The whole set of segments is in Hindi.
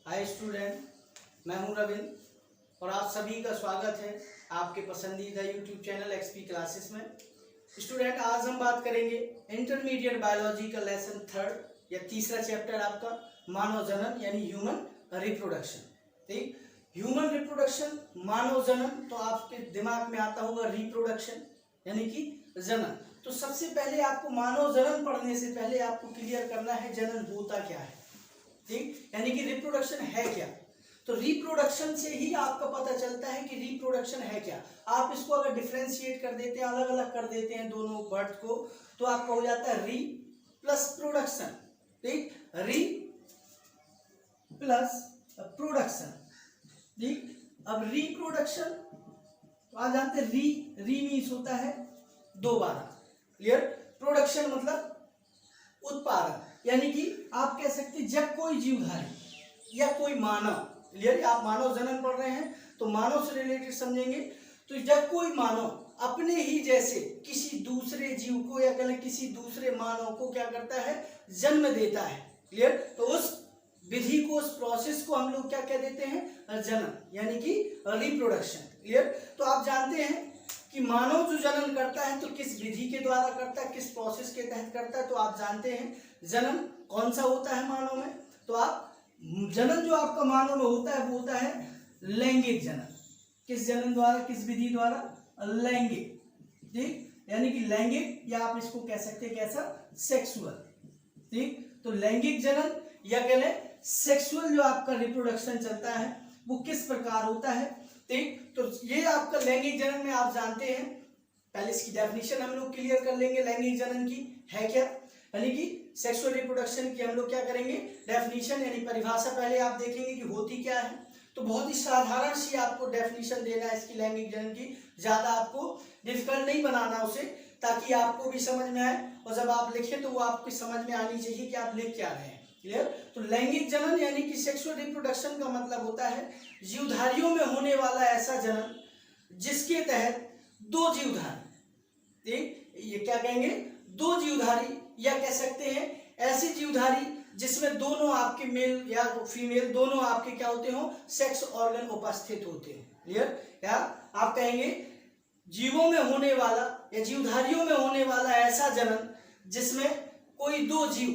हाय स्टूडेंट, मैं हूं रविंद्र और आप सभी का स्वागत है आपके पसंदीदा यूट्यूब चैनल एक्सपी क्लासेस में। स्टूडेंट, आज हम बात करेंगे इंटरमीडिएट बायोलॉजी का लेसन थर्ड या तीसरा चैप्टर आपका मानव जनन यानी ह्यूमन रिप्रोडक्शन। ठीक, ह्यूमन रिप्रोडक्शन मानव जनन, तो आपके दिमाग में आता होगा रिप्रोडक्शन यानी कि जनन। तो सबसे पहले आपको मानव जनन पढ़ने से पहले आपको क्लियर करना है जनन होता क्या है। ठीक, यानी कि रिप्रोडक्शन है क्या। तो रिप्रोडक्शन से ही आपका पता चलता है कि रिप्रोडक्शन है क्या। आप इसको अगर डिफरेंशिएट कर देते हैं, अलग अलग कर देते हैं दोनों वर्ड को, तो आपका हो जाता है री प्लस प्रोडक्शन। ठीक, री प्लस प्रोडक्शन। ठीक, अब रिप्रोडक्शन तो आप जानते हैं री मीन्स होता है दोबारा। क्लियर। प्रोडक्शन मतलब उत्पादन, यानी कि आप कह सकते हैं जब कोई जीवधारी या कोई मानव, क्लियर, आप मानव जनन पढ़ रहे हैं तो मानव से रिलेटेड समझेंगे। तो जब कोई मानव अपने ही जैसे किसी दूसरे जीव को या कहें किसी दूसरे मानव को क्या करता है, जन्म देता है। क्लियर। तो उस विधि को, उस प्रोसेस को हम लोग क्या कह देते हैं, जनन यानी कि रिप्रोडक्शन। क्लियर। तो आप जानते हैं कि मानव जो जनन करता है तो किस विधि के द्वारा करता है, किस प्रोसेस के तहत करता है। तो आप जानते हैं जनन कौन सा होता है मानव में। तो आप जनन जो आपका मानव में होता है वो होता है लैंगिक जनन। किस जनन द्वारा, किस विधि द्वारा, लैंगिक। ठीक, यानी कि लैंगिक, या आप इसको कह सकते हैं कैसा, सेक्सुअल। ठीक, तो लैंगिक जनन या कह लें सेक्सुअल जो आपका रिप्रोडक्शन चलता है वो किस प्रकार होता है। ठीक, तो ये आपका लैंगिक जनन में आप जानते हैं, पहले इसकी डेफिनेशन हम लोग क्लियर कर लेंगे लैंगिक जनन की है क्या। यानी कि सेक्सुअल रिप्रोडक्शन की हम लोग क्या करेंगे, डेफिनेशन यानी परिभाषा पहले आप देखेंगे कि होती क्या है। तो बहुत ही साधारण सी आपको डेफिनेशन देना है इसकी लैंगिक जनन की, ज्यादा आपको डिफिकल्ट नहीं बनाना उसे, ताकि आपको भी समझ में आए और जब आप लिखें तो वो आपकी समझ में आनी चाहिए कि आप लिख क्या रहे हैं। क्लियर। तो लैंगिक जनन यानी कि सेक्सुअल रिप्रोडक्शन का मतलब होता है जीवधारियों में होने वाला ऐसा जनन जिसके तहत दो जीवधारी, ठीक, ये क्या कहेंगे, दो जीवधारी, या कह सकते हैं ऐसी जीवधारी जिसमें दोनों आपके मेल या फीमेल दोनों आपके क्या होते हो, सेक्स ऑर्गन उपस्थित होते हैं। क्लियर। या आप कहेंगे जीवों में होने वाला या जीवधारियों में होने वाला ऐसा जनन जिसमें कोई दो जीव,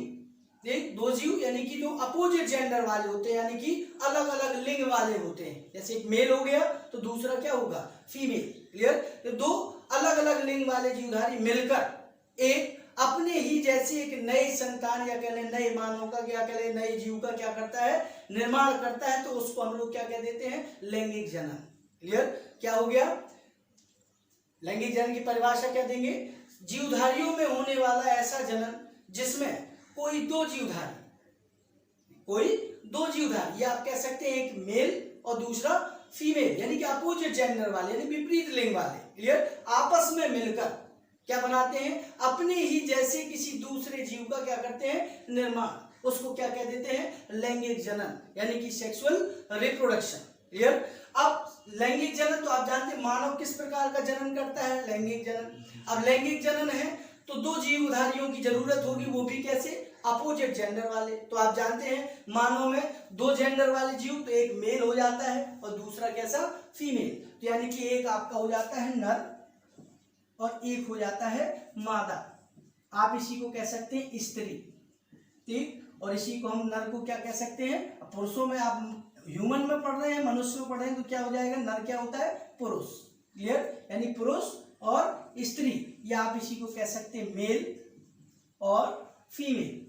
देख दो जीव यानी कि जो अपोजिट जेंडर वाले होते हैं, यानी कि अलग अलग लिंग वाले होते हैं। जैसे एक मेल हो गया तो दूसरा क्या होगा, फीमेल। क्लियर। तो दो अलग अलग लिंग वाले जीवधारी मिलकर एक अपने ही जैसे एक नए संतान या कह लें नए मानव का, क्या कह लें नए जीव का क्या करता है, निर्माण करता है। तो उसको हम लोग क्या कह देते हैं, लैंगिक जनन। क्लियर। क्या हो गया, लैंगिक जनन की परिभाषा क्या देंगे, जीवधारियों में होने वाला ऐसा जनन जिसमें कोई दो जीवधारी, या आप कह सकते हैं एक मेल और दूसरा फीमेल, यानी कि अपोजिट जेंडर वाले यानी विपरीत लिंग वाले, क्लियर, आपस में मिलकर क्या बनाते हैं, अपने ही जैसे किसी दूसरे जीव का क्या करते हैं, निर्माण। उसको क्या कह देते हैं, लैंगिक जनन यानी कि सेक्सुअल रिप्रोडक्शन। क्लियर। अब लैंगिक जनन तो आप जानते हैं मानव किस प्रकार का जनन करता है, लैंगिक जनन। अब लैंगिक जनन है तो दो जीवधारियों की जरूरत होगी, वो भी कैसे, अपोजिट जेंडर वाले। तो आप जानते हैं मानव में दो जेंडर वाले जीव, तो एक मेल हो जाता है और दूसरा कैसा, फीमेल। तो यानी कि एक आपका हो जाता है नर और एक हो जाता है मादा। आप इसी को कह सकते हैं स्त्री। ठीक, और इसी को हम नर को क्या कह सकते हैं, पुरुषों में आप ह्यूमन में पढ़ रहे हैं, मनुष्य में पढ़ रहे हैं तो क्या हो जाएगा, नर क्या होता है, पुरुष। क्लियर। यानी पुरुष और स्त्री, या आप इसी को कह सकते हैं मेल और फीमेल।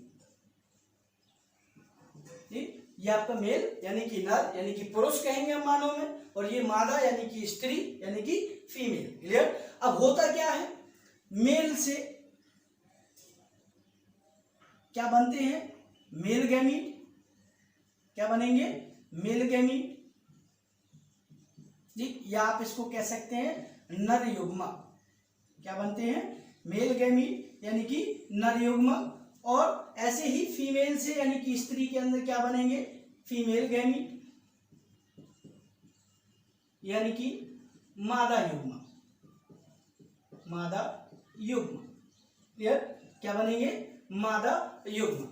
ठीक, ये आपका मेल यानी कि नर यानी कि पुरुष कहेंगे हम मानव में, और ये मादा यानी कि स्त्री यानी कि फीमेल। क्लियर। अब होता क्या है, मेल से क्या बनते हैं, मेल गैमीट। क्या बनेंगे, मेल गैमीट। ठीक, या आप इसको कह सकते हैं नर युग्मक। क्या बनते हैं, मेल गैमीट यानी कि नर युग्मक। और ऐसे ही फीमेल से यानी कि स्त्री के अंदर क्या बनेंगे, फीमेल गैमीट यानी कि मादा युग्मक, मादा युग्म। क्लियर। क्या बनेंगे, मादा युग्म।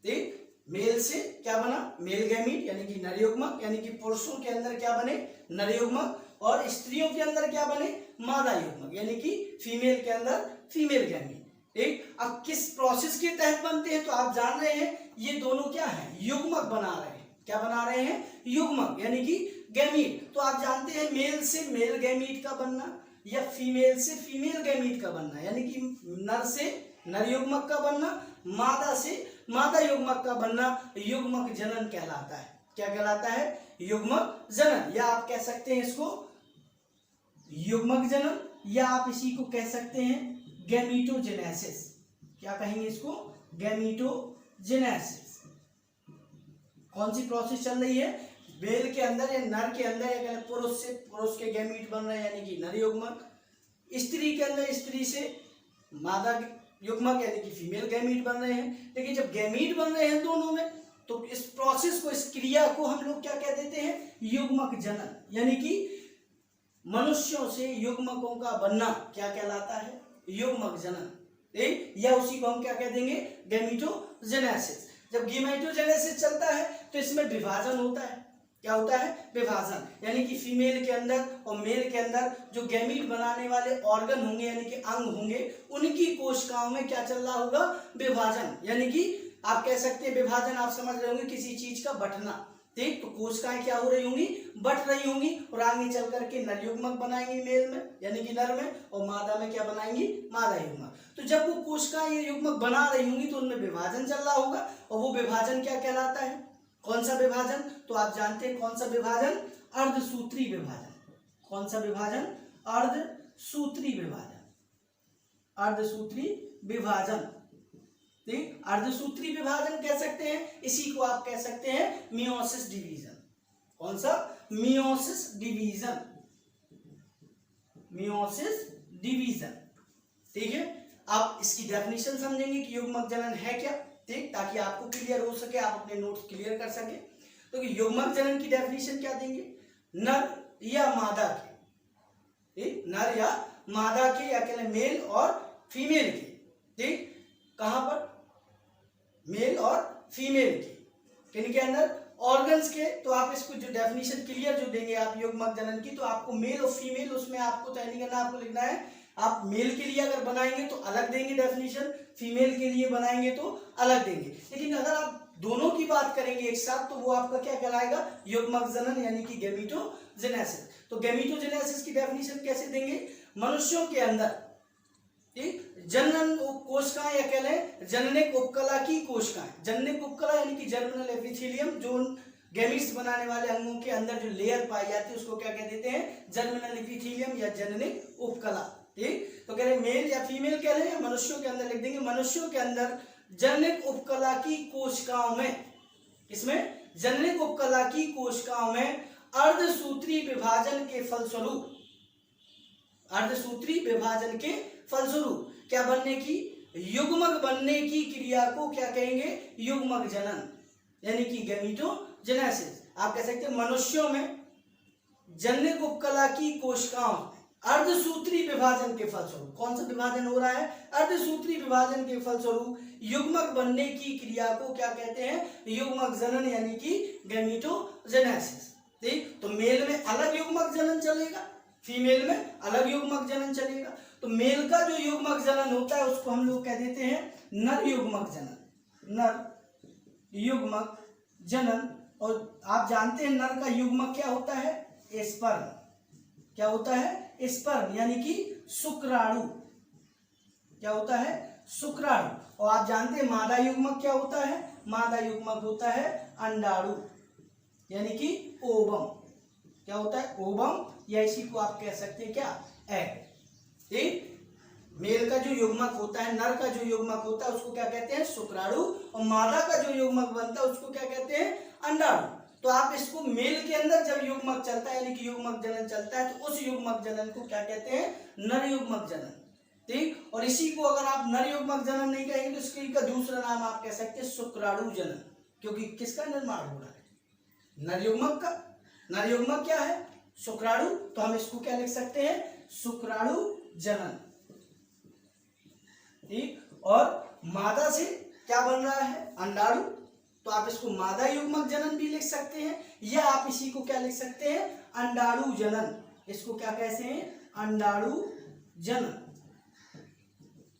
ठीक, मेल से क्या बना, मेल गैमीट यानी कि नर युग्मक, यानी कि पुरुषों के अंदर क्या बने, नर युग्मक, और स्त्रियों के अंदर क्या बने, मादा युग्मक यानी कि फीमेल के अंदर फीमेल गैमीट। ठीक, अब किस प्रोसेस के तहत बनते हैं, तो आप जान रहे हैं ये दोनों क्या है, युग्मक बना रहे हैं। क्या बना रहे हैं, युग्मक यानी कि गैमीट। तो आप जानते हैं मेल से मेल गैमीट का बनना या फीमेल से फीमेल गैमीट का बनना, यानी कि नर से नर युग्मक का बनना, मादा से मादा युग्मक का बनना युग्मक जनन कहलाता है। क्या कहलाता है, युग्मक जनन, या आप कह सकते हैं इसको युग्मक जनन, या आप इसी को कह सकते हैं गैमीटोजेनेसिस। क्या कहेंगे इसको, गैमीटोजेनेसिस। कौन सी प्रोसेस चल रही है, मेल के अंदर या नर के अंदर, या पुरुष से पुरुष के गैमीट बन रहे हैं यानी कि नर युग्मक, स्त्री के अंदर स्त्री से मादा युग्मक यानी कि फीमेल गैमीट बन रहे हैं। लेकिन जब गैमीट बन रहे हैं दोनों में, तो इस प्रोसेस को, इस क्रिया को हम लोग क्या कह देते हैं, युग्मक जनन, यानी कि मनुष्यों से युग्मकों का बनना क्या कहलाता है, युग्मक जनन। ठीक, या उसी को हम क्या कह देंगे, गैमीटोजेनेसिस। जब गैमीटोजेनेसिस चलता है तो इसमें विभाजन होता है। क्या होता है, विभाजन, यानी कि फीमेल के अंदर और मेल के अंदर जो गैमीट बनाने वाले ऑर्गन होंगे यानी कि अंग होंगे, उनकी कोशिकाओं में क्या चल रहा होगा, विभाजन, यानी कि आप कह सकते हैं विभाजन, आप समझ रहे होंगे किसी चीज का बंटना। ठीक, तो कोशिकाएं क्या हो रही होंगी, बट रही होंगी, और आगे चल करके नर युग्मक बनाएंगे मेल में यानी कि नर में, और मादा में क्या बनाएंगी, मादा युग्मक। तो जब वो कोशिकाएं ये युग्मक बना रही होंगी तो उनमें विभाजन चल रहा होगा, और वो विभाजन क्या कहलाता है, कौन सा विभाजन, तो आप जानते हैं कौन सा विभाजन, अर्धसूत्री विभाजन। कौन सा विभाजन, अर्धसूत्री विभाजन, अर्धसूत्री विभाजन। ठीक, अर्धसूत्री विभाजन कह सकते हैं, इसी को आप कह सकते हैं मियोसिस डिवीजन। कौन सा, मियोसिस डिवीजन, मियोसिस डिवीजन। ठीक है, आप इसकी डेफिनेशन समझेंगे कि युग्मक जनन है क्या, ठीक, ताकि आपको क्लियर हो सके, आप अपने नोट्स क्लियर कर सके। तो युग्मक जनन की डेफिनेशन क्या देंगे, नर या मादा के, ठीक, नर या मादा के, या कह मेल और फीमेल के। ठीक, कहां पर, मेल और फीमेल के, किनके अंदर, ऑर्गन्स के। तो आप इसको जो डेफिनेशन क्लियर जो देंगे आप युग्मक जनन की, तो आपको मेल और फीमेल, उसमें आपको तय नहीं करना, आपको लिखना है, आप मेल के लिए अगर बनाएंगे तो अलग देंगे डेफिनेशन, फीमेल के लिए बनाएंगे तो अलग देंगे। लेकिन अगर आप दोनों की बात करेंगे एक साथ, तो वो आपका क्या कहलाएगा, युग्मक जनन यानी कि गैमीटोजेनेसिस। तो गैमीटोजेनेसिस की डेफिनेशन कैसे देंगे, मनुष्यों के अंदर, ठीक, जनन कोशिकाएं, या कह लें जननिक उपकला की कोशिकाएं, जननिक उपकला यानी कि जर्मिनल एपिथेलियम, जो गैमीट्स बनाने वाले अंगों के अंदर जो लेयर पाई जाती है उसको क्या कह देते हैं, जर्मिनल एपिथेलियम या जननिक उपकला। ठीक, तो कह रहे मेल या फीमेल कह रहे हैं, मनुष्यों के अंदर लिख देंगे, मनुष्यों के अंदर जननिक उपकला की कोशिकाओं में, इसमें जननिक उपकला की कोशिकाओं में अर्धसूत्री विभाजन के फलस्वरूप, अर्धसूत्री विभाजन के फलस्वरूप क्या बनने की, युग्मक बनने की क्रिया को क्या कहेंगे, युग्मक जनन यानी कि गैमीटोजेनेसिस। आप कह सकते हैं मनुष्यों में जननिक उपकला की कोशिकाओं अर्धसूत्री विभाजन के फलस्वरूप, कौन सा विभाजन हो रहा है, अर्धसूत्री विभाजन के फलस्वरूप युग्मक बनने की क्रिया को क्या कहते हैं, युग्मक जनन यानी कि गैमीटोजेनेसिस। ठीक, तो मेल में अलग युग्मक जनन चलेगा, फीमेल में अलग युग्मक जनन चलेगा। तो मेल का जो युग्मक जनन होता है उसको हम लोग कह देते हैं नर युग्मक जनन, नर युग्मक जनन। और आप जानते हैं नर का युग्मक क्या होता है, स्पर्म। क्या होता है, स्पर्म यानी कि शुक्राणु। क्या होता है, शुक्राणु। और आप जानते हैं मादा युग्मक क्या होता है, मादा युग्मक होता है अंडाणु यानी कि ओवम। क्या होता है, ओवम, या इसी को आप कह सकते हैं क्या, एग। ठीक, मेल का जो युग्मक होता है, नर का जो युग्मक होता है उसको क्या कहते हैं, शुक्राणु, और मादा का जो युग्मक बनता है उसको क्या कहते हैं, अंडाणु। तो आप इसको मेल के अंदर जब युग्मक चलता है यानी कि युग्मक जनन चलता है तो उस युग्मक जनन को क्या कहते हैं, नर युग्मक जनन। ठीक, और इसी को अगर आप नर युग्मक जनन नहीं कहेंगे तो इसका दूसरा नाम आप कह सकते हैं शुक्राणु जनन, क्योंकि किसका निर्माण हो रहा है, नर युग्मक का। नर युग्मक क्या है, शुक्राणु, तो हम इसको क्या लिख सकते हैं, शुक्राणु जनन। ठीक, और मादा से क्या बन रहा है, अंडाणु, तो आप इसको मादा युग्मक जनन भी लिख सकते हैं, या आप इसी को क्या लिख सकते हैं, अंडाणु जनन। इसको क्या कहते हैं, अंडाणु जनन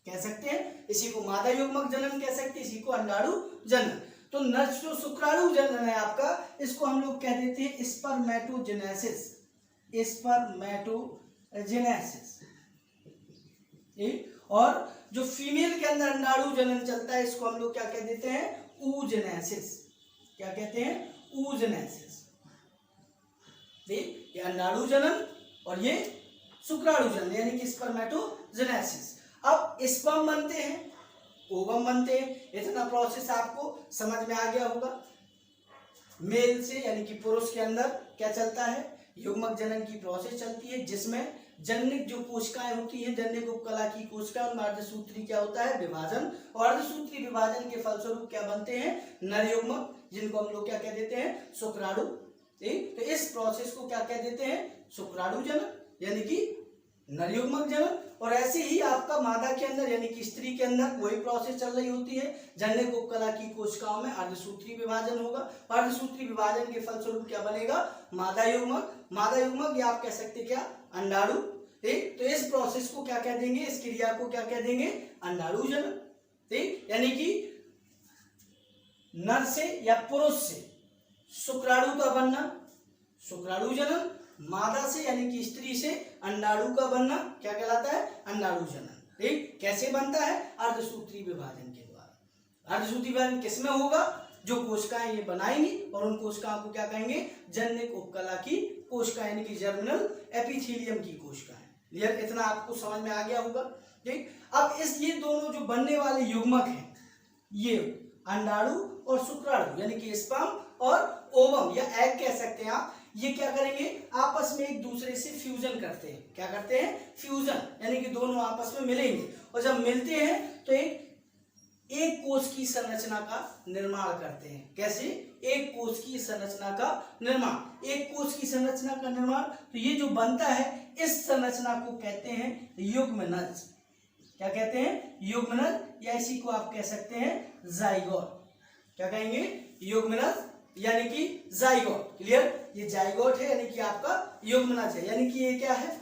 कह सकते हैं, इसी को मादा युग्मक जनन कह सकते हैं, इसी को अंडाणु जनन। तो नर जो शुक्राणु जनन है आपका, इसको हम लोग कह देते हैं स्पर्मेटोजेनेसिस, स्पर्मेटोजेनेसिस। और जो फीमेल के अंदर अंडाणु जनन चलता है, इसको हम लोग क्या कह देते हैं, ऊजेनेसिस। क्या कहते हैं, ऊजेनेसिस। ये अंडाणु जनन और ये शुक्राणु जनन यानी कि स्पर्मेटोजेनेसिस। अब स्पर्म बनते हैं, ओवम बनते हैं, इतना प्रोसेस आपको समझ में आ गया होगा। मेल से यानी कि पुरुष के अंदर क्या चलता है, युग्मक जनन की प्रोसेस चलती है, जिसमें जननिक जो कोशिकाएं होती हैं, जननिक उपकला की कोशिकाएं, उनमें अर्धसूत्री क्या होता है, विभाजन, और अर्धसूत्री विभाजन के फलस्वरूप क्या बनते हैं, नर युग्मक, जिनको हम लोग क्या कह देते हैं, शुक्राणु। ठीक, तो इस प्रोसेस को क्या कह देते हैं, शुक्राणु जनन यानी कि नर युग्मक जनन। और ऐसे ही आपका मादा के अंदर यानी कि स्त्री के अंदर वही प्रोसेस चल रही होती है, जननिक उपकला की कोशिकाओं में अर्धसूत्री विभाजन होगा, अर्धसूत्री विभाजन के फलस्वरूप क्या बनेगा, मादा युग्मक। मादा युग्मक या आप कह सकते हैं क्या, अंडाणु। ठीक, तो इस प्रोसेस को क्या कह देंगे, इस क्रिया को क्या कह देंगे, अंडाणु जनन। ठीक, यानी कि नर से या पुरुष से शुक्राणु का बनना, शुक्राणु जनन, मादा से यानी कि स्त्री से अंडाणु का बनना क्या कहलाता है, अंडाणु जनन। ठीक, कैसे बनता है, अर्धसूत्री विभाजन के द्वारा। अर्धसूत्री विभाजन किसमें होगा, जो कोशिकाएं ये बनाएंगी, और उन कोशिकाओं को क्या कहेंगे, जननिक उपकला की कोशिकाएं यानी कि जर्मिनल एपिथेलियम की कोशिकाएं। क्लियर, इतना आपको समझ में आ गया होगा। ठीक, अब इस ये दोनों जो बनने वाले युग्मक हैं, ये अंडाणु और शुक्राणु यानी कि स्पर्म और ओवम या एग कह सकते हैं आप, ये क्या करेंगे, आपस में एक दूसरे से फ्यूजन करते हैं। क्या करते हैं, फ्यूजन, यानी कि दोनों आपस में मिलेंगे, और जब मिलते हैं तो एक कोश की संरचना का निर्माण करते हैं। कैसे, एक कोश की संरचना का निर्माण, एक कोश की संरचना का निर्माण। तो ये जो बनता है, इस संरचना को कहते हैं युग्मनज। क्या कहते हैं, युग्मनज, या इसी को आप कह सकते हैं जाइगोट। क्या कहेंगे, युग्मनज यानी कि जाइगोट। क्लियर, ये जाइगोट है यानी कि आपका युग्मनज है, यानी कि ये क्या है,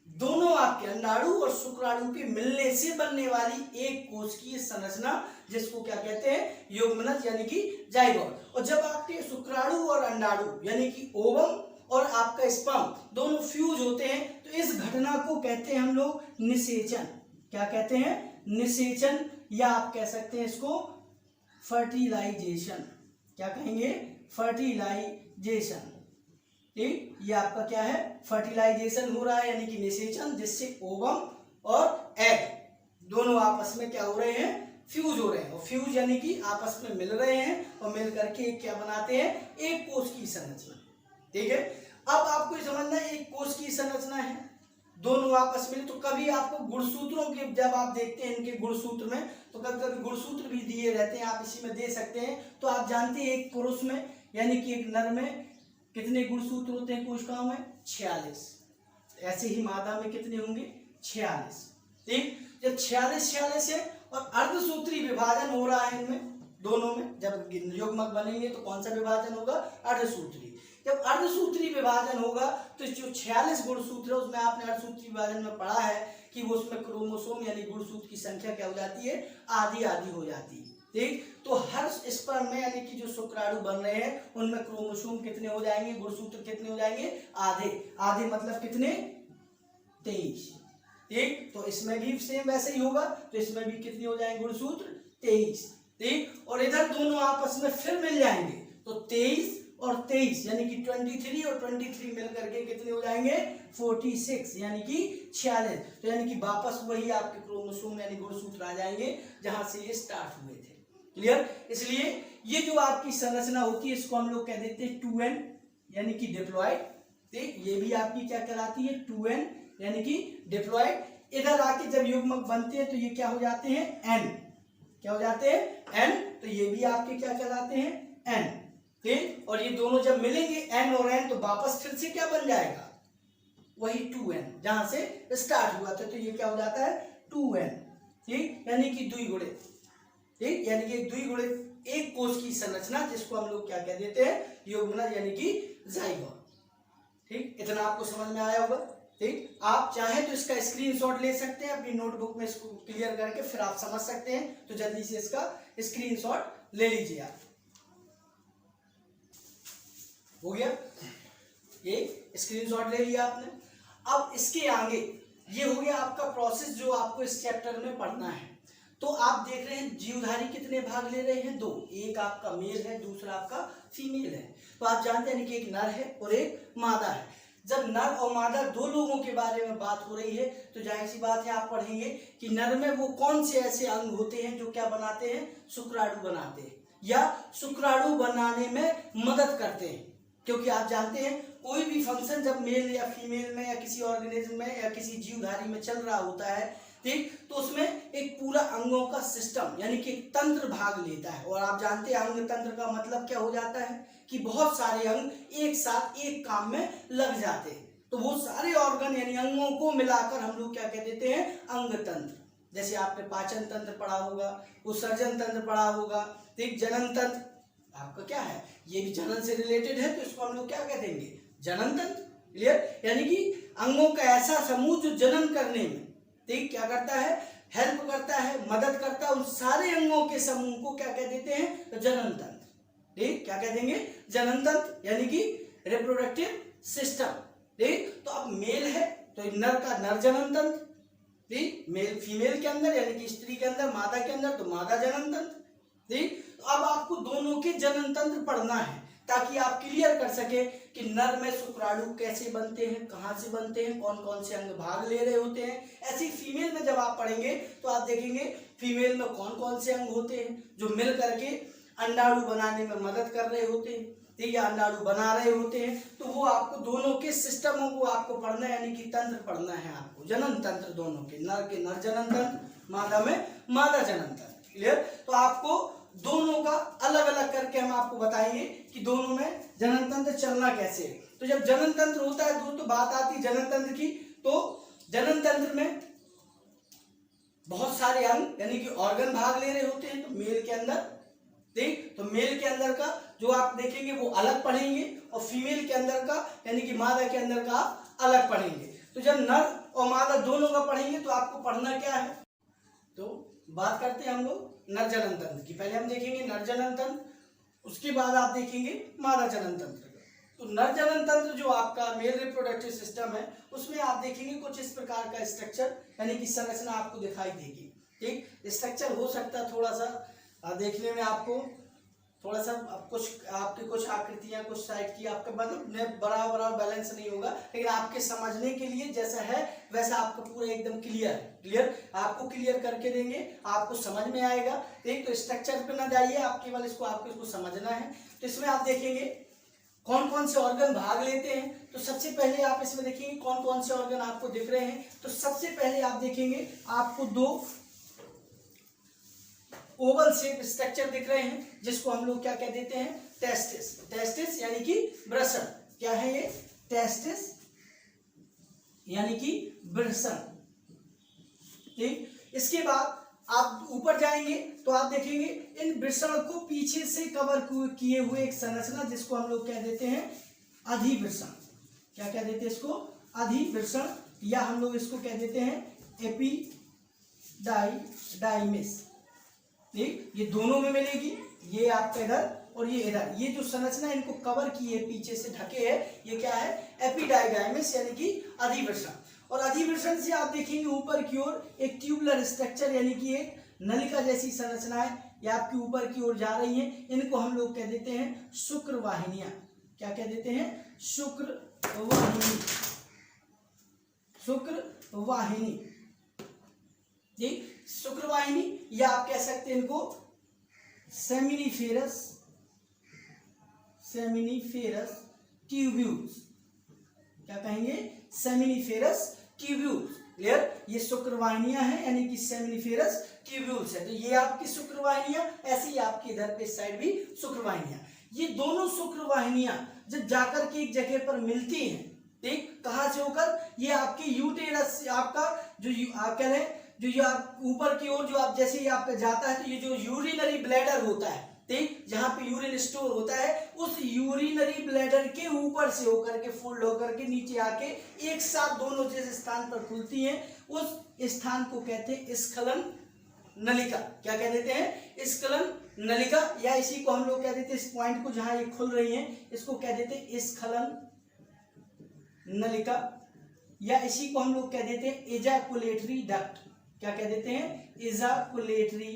दोनों आपके अंडाणु और शुक्राणु के मिलने से बनने वाली एक कोशिकीय संरचना, जिसको क्या कहते हैं, युग्मनज यानी कि जाइगोट। और जब आपके शुक्राणु और अंडाणु यानी कि ओवम और आपका स्पर्म दोनों फ्यूज होते हैं, तो इस घटना को कहते हैं हम लोग निषेचन। क्या कहते हैं, निषेचन, या आप कह सकते हैं इसको फर्टिलाइजेशन। क्या कहेंगे, फर्टिलाइजेशन। ठीक, ये आपका क्या है, फर्टिलाइजेशन हो रहा है यानी कि निषेचन, जिससे ओवम और एग दोनों आपस में क्या हो रहे हैं, फ्यूज हो रहे हैं। और फ्यूज यानी कि आपस में मिल रहे हैं, और मिल करके क्या बनाते हैं, एक कोश की संरचना। ठीक है, अब आपको समझना है, एक कोश की संरचना है, दोनों आपस में। तो कभी आपको गुणसूत्रों के, जब आप देखते हैं इनके गुणसूत्र में, तो कभी कभी गुणसूत्र भी दिए रहते हैं, आप इसी में दे सकते हैं। तो आप जानते हैं एक पुरुष में यानी कि एक नर में कितने गुणसूत्र होते हैं कोशिकाओं में, 46। ऐसे ही मादा में कितने होंगे, 46। ठीक, जब 46 है और अर्धसूत्री विभाजन हो रहा है इनमें दोनों में, जब युग्मक बनेंगे तो कौन सा विभाजन होगा, अर्धसूत्री। जब अर्धसूत्री विभाजन होगा तो जो 46 गुणसूत्र है, उसमें आपने अर्धसूत्री विभाजन में पढ़ा है कि वो उसमें क्रोमोसोम यानी गुणसूत्र की संख्या क्या हो जाती है, आधी आधी हो जाती है। ठीक, तो हर स्पर्म में यानी कि जो शुक्राणु बन रहे हैं, उनमें क्रोमोसोम कितने हो जाएंगे, गुणसूत्र कितने हो जाएंगे, आधे। आधे मतलब कितने, 23। ठीक, तो इसमें भी सेम वैसे ही होगा, तो इसमें भी कितने हो जाएंगे गुणसूत्र, 23। ठीक, और इधर दोनों आपस में फिर मिल जाएंगे, तो 23 और 23 यानी कि 23 और 23 मिल करके कितने हो जाएंगे, 46 यानी कि 46। तो यानी कि वापस वही आपके क्रोमोसोम यानी गुणसूत्र आ जाएंगे जहां से ये स्टार्ट हुए थे। क्लियर, इसलिए ये जो आपकी संरचना होती है, इसको हम लोग कह देते हैं 2n यानी कि डिप्लॉयड। ठीक, ये भी आपकी क्या कहलाती है, 2n यानी कि डिप्लॉयड। इधर आके जब युग्मक बनते हैं तो ये क्या हो जाते हैं, n। क्या हो जाते हैं, n। तो ये भी आपके क्या कहलाते हैं, n। ठीक, और ये दोनों जब मिलेंगे n और n, तो वापस फिर से क्या बन जाएगा, वही 2n जहां से स्टार्ट हुआ था, तो ये क्या हो जाता है 2n। ठीक, यानी कि द्विगुणित। ठीक, यानी कि एक द्विगुणित एक कोश की संरचना, जिसको हम लोग क्या कह देते हैं, युग्मनज यानी कि जाइगोट। ठीक, इतना आपको समझ में आया होगा। ठीक, आप चाहें तो इसका स्क्रीनशॉट ले सकते हैं अपनी नोटबुक में, इसको क्लियर करके फिर आप समझ सकते हैं, तो जल्दी से इसका स्क्रीनशॉट ले लीजिए आप। हो गया, ये स्क्रीनशॉट ले लिया आपने। अब इसके आगे ये हो गया आपका प्रोसेस जो आपको इस चैप्टर में पढ़ना है। तो आप देख रहे हैं जीवधारी कितने भाग ले रहे हैं, 2, एक आपका मेल है, दूसरा आपका फीमेल है। तो आप जानते हैं कि एक नर है और एक मादा है। जब नर और मादा दो लोगों के बारे में बात हो रही है, तो जाहिर सी बात है आप पढ़ेंगे कि नर में वो कौन से ऐसे अंग होते हैं जो क्या बनाते हैं, शुक्राणु बनाते हैं या शुक्राणु बनाने में मदद करते हैं। क्योंकि आप जानते हैं कोई भी फंक्शन जब मेल या फीमेल में या किसी ऑर्गेनिज्म में या किसी जीवधारी में चल रहा होता है, ठीक, तो उसमें एक पूरा अंगों का सिस्टम यानी कि एक तंत्र भाग लेता है। और आप जानते हैं अंग तंत्र का मतलब क्या हो जाता है कि बहुत सारे अंग एक साथ एक काम में लग जाते हैं। तो वो सारे ऑर्गन यानी अंगों को मिलाकर हम लोग क्या कह देते हैं, अंग तंत्र। जैसे आपने पाचन तंत्र पढ़ा होगा, उत्सर्जन तंत्र पढ़ा होगा, ठीक, जनन तंत्र आपका क्या है, ये भी जनन से रिलेटेड है, तो इसको हम लोग क्या कह देंगे, जनन तंत्र। क्लियर, यानी कि अंगों का ऐसा समूह जो जनन करने में, ठीक, क्या करता है, हेल्प करता है, मदद करता है। उन सारे अंगों के समूह को क्या कह देते हैं, तो जनन तंत्र। ठीक, क्या कह देंगे, जनन तंत्र यानी कि रिप्रोडक्टिव सिस्टम। ठीक, तो अब मेल है तो नर का नर जनन तंत्र, ठीक, मेल फीमेल के अंदर यानी कि स्त्री के अंदर, मादा के अंदर तो मादा जनन तंत्र। ठीक, तो अब आपको दोनों के जनन तंत्र पढ़ना है ताकि आप क्लियर कर सके कि नर में शुक्राणु कैसे बनते हैं, कहाँ से बनते हैं, कौन कौन से अंग भाग ले रहे होते हैं। ऐसे फीमेल में जब आप पढ़ेंगे तो आप देखेंगे फीमेल में कौन कौन से अंग होते हैं जो मिल करके अंडाणु बनाने में मदद कर रहे होते हैं, ठीक है, अंडाणु बना रहे होते हैं। तो वो आपको दोनों के सिस्टमों को आपको पढ़ना है, यानी कि तंत्र पढ़ना है आपको, जनन तंत्र दोनों के नर जनन तंत्र, मादा में मादा जनन तंत्र। क्लियर, तो आपको दोनों का अलग अलग करके हम आपको बताएंगे कि दोनों में जनन तंत्र चलना कैसे है। तो जब जनन तंत्र होता है तो बात आती है जनन तंत्र की, तो जनन तंत्र में बहुत सारे अंग यानी कि ऑर्गन भाग ले रहे होते हैं। तो मेल के अंदर, ठीक, तो मेल के अंदर का जो आप देखेंगे वो अलग पढ़ेंगे और फीमेल के अंदर का यानी कि मादा के अंदर का आप अलग पढ़ेंगे। तो जब नर और मादा दोनों का पढ़ेंगे तो आपको पढ़ना क्या है, तो बात करते हैं हम लोग नर जनन तंत्र की। पहले हम देखेंगे नर जनन तंत्र, उसके बाद आप देखेंगे मादा जनन तंत्र। तो नर जनन तंत्र जो आपका मेल रिप्रोडक्टिव सिस्टम है, उसमें आप देखेंगे कुछ इस प्रकार का स्ट्रक्चर यानी कि संरचना आपको दिखाई देगी। ठीक, स्ट्रक्चर हो सकता है थोड़ा सा देखने में आपको थोड़ा सा कुछ आपकी कुछ आकृतियां कुछ साइड की आपका मतलब बराबर बैलेंस नहीं होगा, लेकिन आपके समझने के लिए जैसा है वैसा आपका पूरा एकदम क्लियर है। क्लियर, आपको क्लियर करके देंगे, आपको समझ में आएगा। ठीक, तो स्ट्रक्चर पे ना जाइए, आप केवल आपको इसको समझना है। तो इसमें आप देखेंगे कौन कौन से ऑर्गन भाग लेते हैं। तो सबसे पहले आप इसमें देखेंगे कौन कौन से ऑर्गन आपको दिख रहे हैं। तो सबसे पहले आप देखेंगे आपको 2 ओवल शेप स्ट्रक्चर दिख रहे हैं, जिसको हम लोग क्या कह देते हैं, टेस्टिस। टेस्टिस यानी कि वृषण। क्या है ये, टेस्टिस यानी कि वृषण। ठीक, इसके बाद आप ऊपर जाएंगे तो आप देखेंगे इन वृषण को पीछे से कवर किए हुए एक संरचना, जिसको हम लोग कह देते हैं अधिवृषण। क्या कह देते हैं इसको, अधिवृषण, या हम लोग इसको कह देते हैं एपिडाइमिस। ठीक, ये दोनों में मिलेगी, ये आपका इधर और ये इधर। ये जो संरचना इनको कवर किए पीछे से ढके है, ये क्या है, एपिडाइडाइमिस यानी कि अधिवृषण। और अधिवृषण से आप देखेंगे ऊपर की ओर एक ट्यूबुलर स्ट्रक्चर यानी कि एक नलिका जैसी संरचनाएं ये आपकी ऊपर की ओर जा रही हैं। इनको हम लोग कह देते हैं शुक्रवाहिनियां। क्या कह देते हैं, शुक्रवाहिनी। शुक्रवाहिनी, ठीक, शुक्रवाहिनी, या आप कह सकते हैं इनको सेमिनिफेरस ट्यूब्यूल्स। क्या कहेंगे, सेमिनिफेरस ट्यूब्यूल्स। क्लियर, ये शुक्रवाहिनियां हैं यानी कि सेमिनिफेरस ट्यूब्यूल्स है। तो ये आपकी शुक्रवाहिनियां, ऐसे ही आपकी इधर पे साइड भी शुक्रवाहिनियां। ये दोनों शुक्रवाहिनियां जब जाकर के एक जगह पर मिलती हैं, ठीक, कहां से होकर, ये आपके यूटेरस से आपका जो आप कह रहे हैं जो ये आप ऊपर की ओर जो आप जैसे ही आप पे जाता है, तो ये जो यूरिनरी ब्लैडर होता है, ठीक, जहां पे यूरिन स्टोर होता है उस यूरिनरी ब्लैडर के ऊपर से होकर के फोल्ड होकर के नीचे आके एक साथ दोनों जिस स्थान पर खुलती हैं उस स्थान को कहते हैं स्खलन नलिका। क्या कह देते हैं? स्खलन नलिका, या इसी को हम लोग कह देते हैं, इस पॉइंट को जहां ये खुल रही हैं इसको कह देते हैं स्खलन नलिका, या इसी को हम लोग कह देते हैं एजाकुलेटरी डक्ट। क्या कह देते हैं? एजाकुलेटरी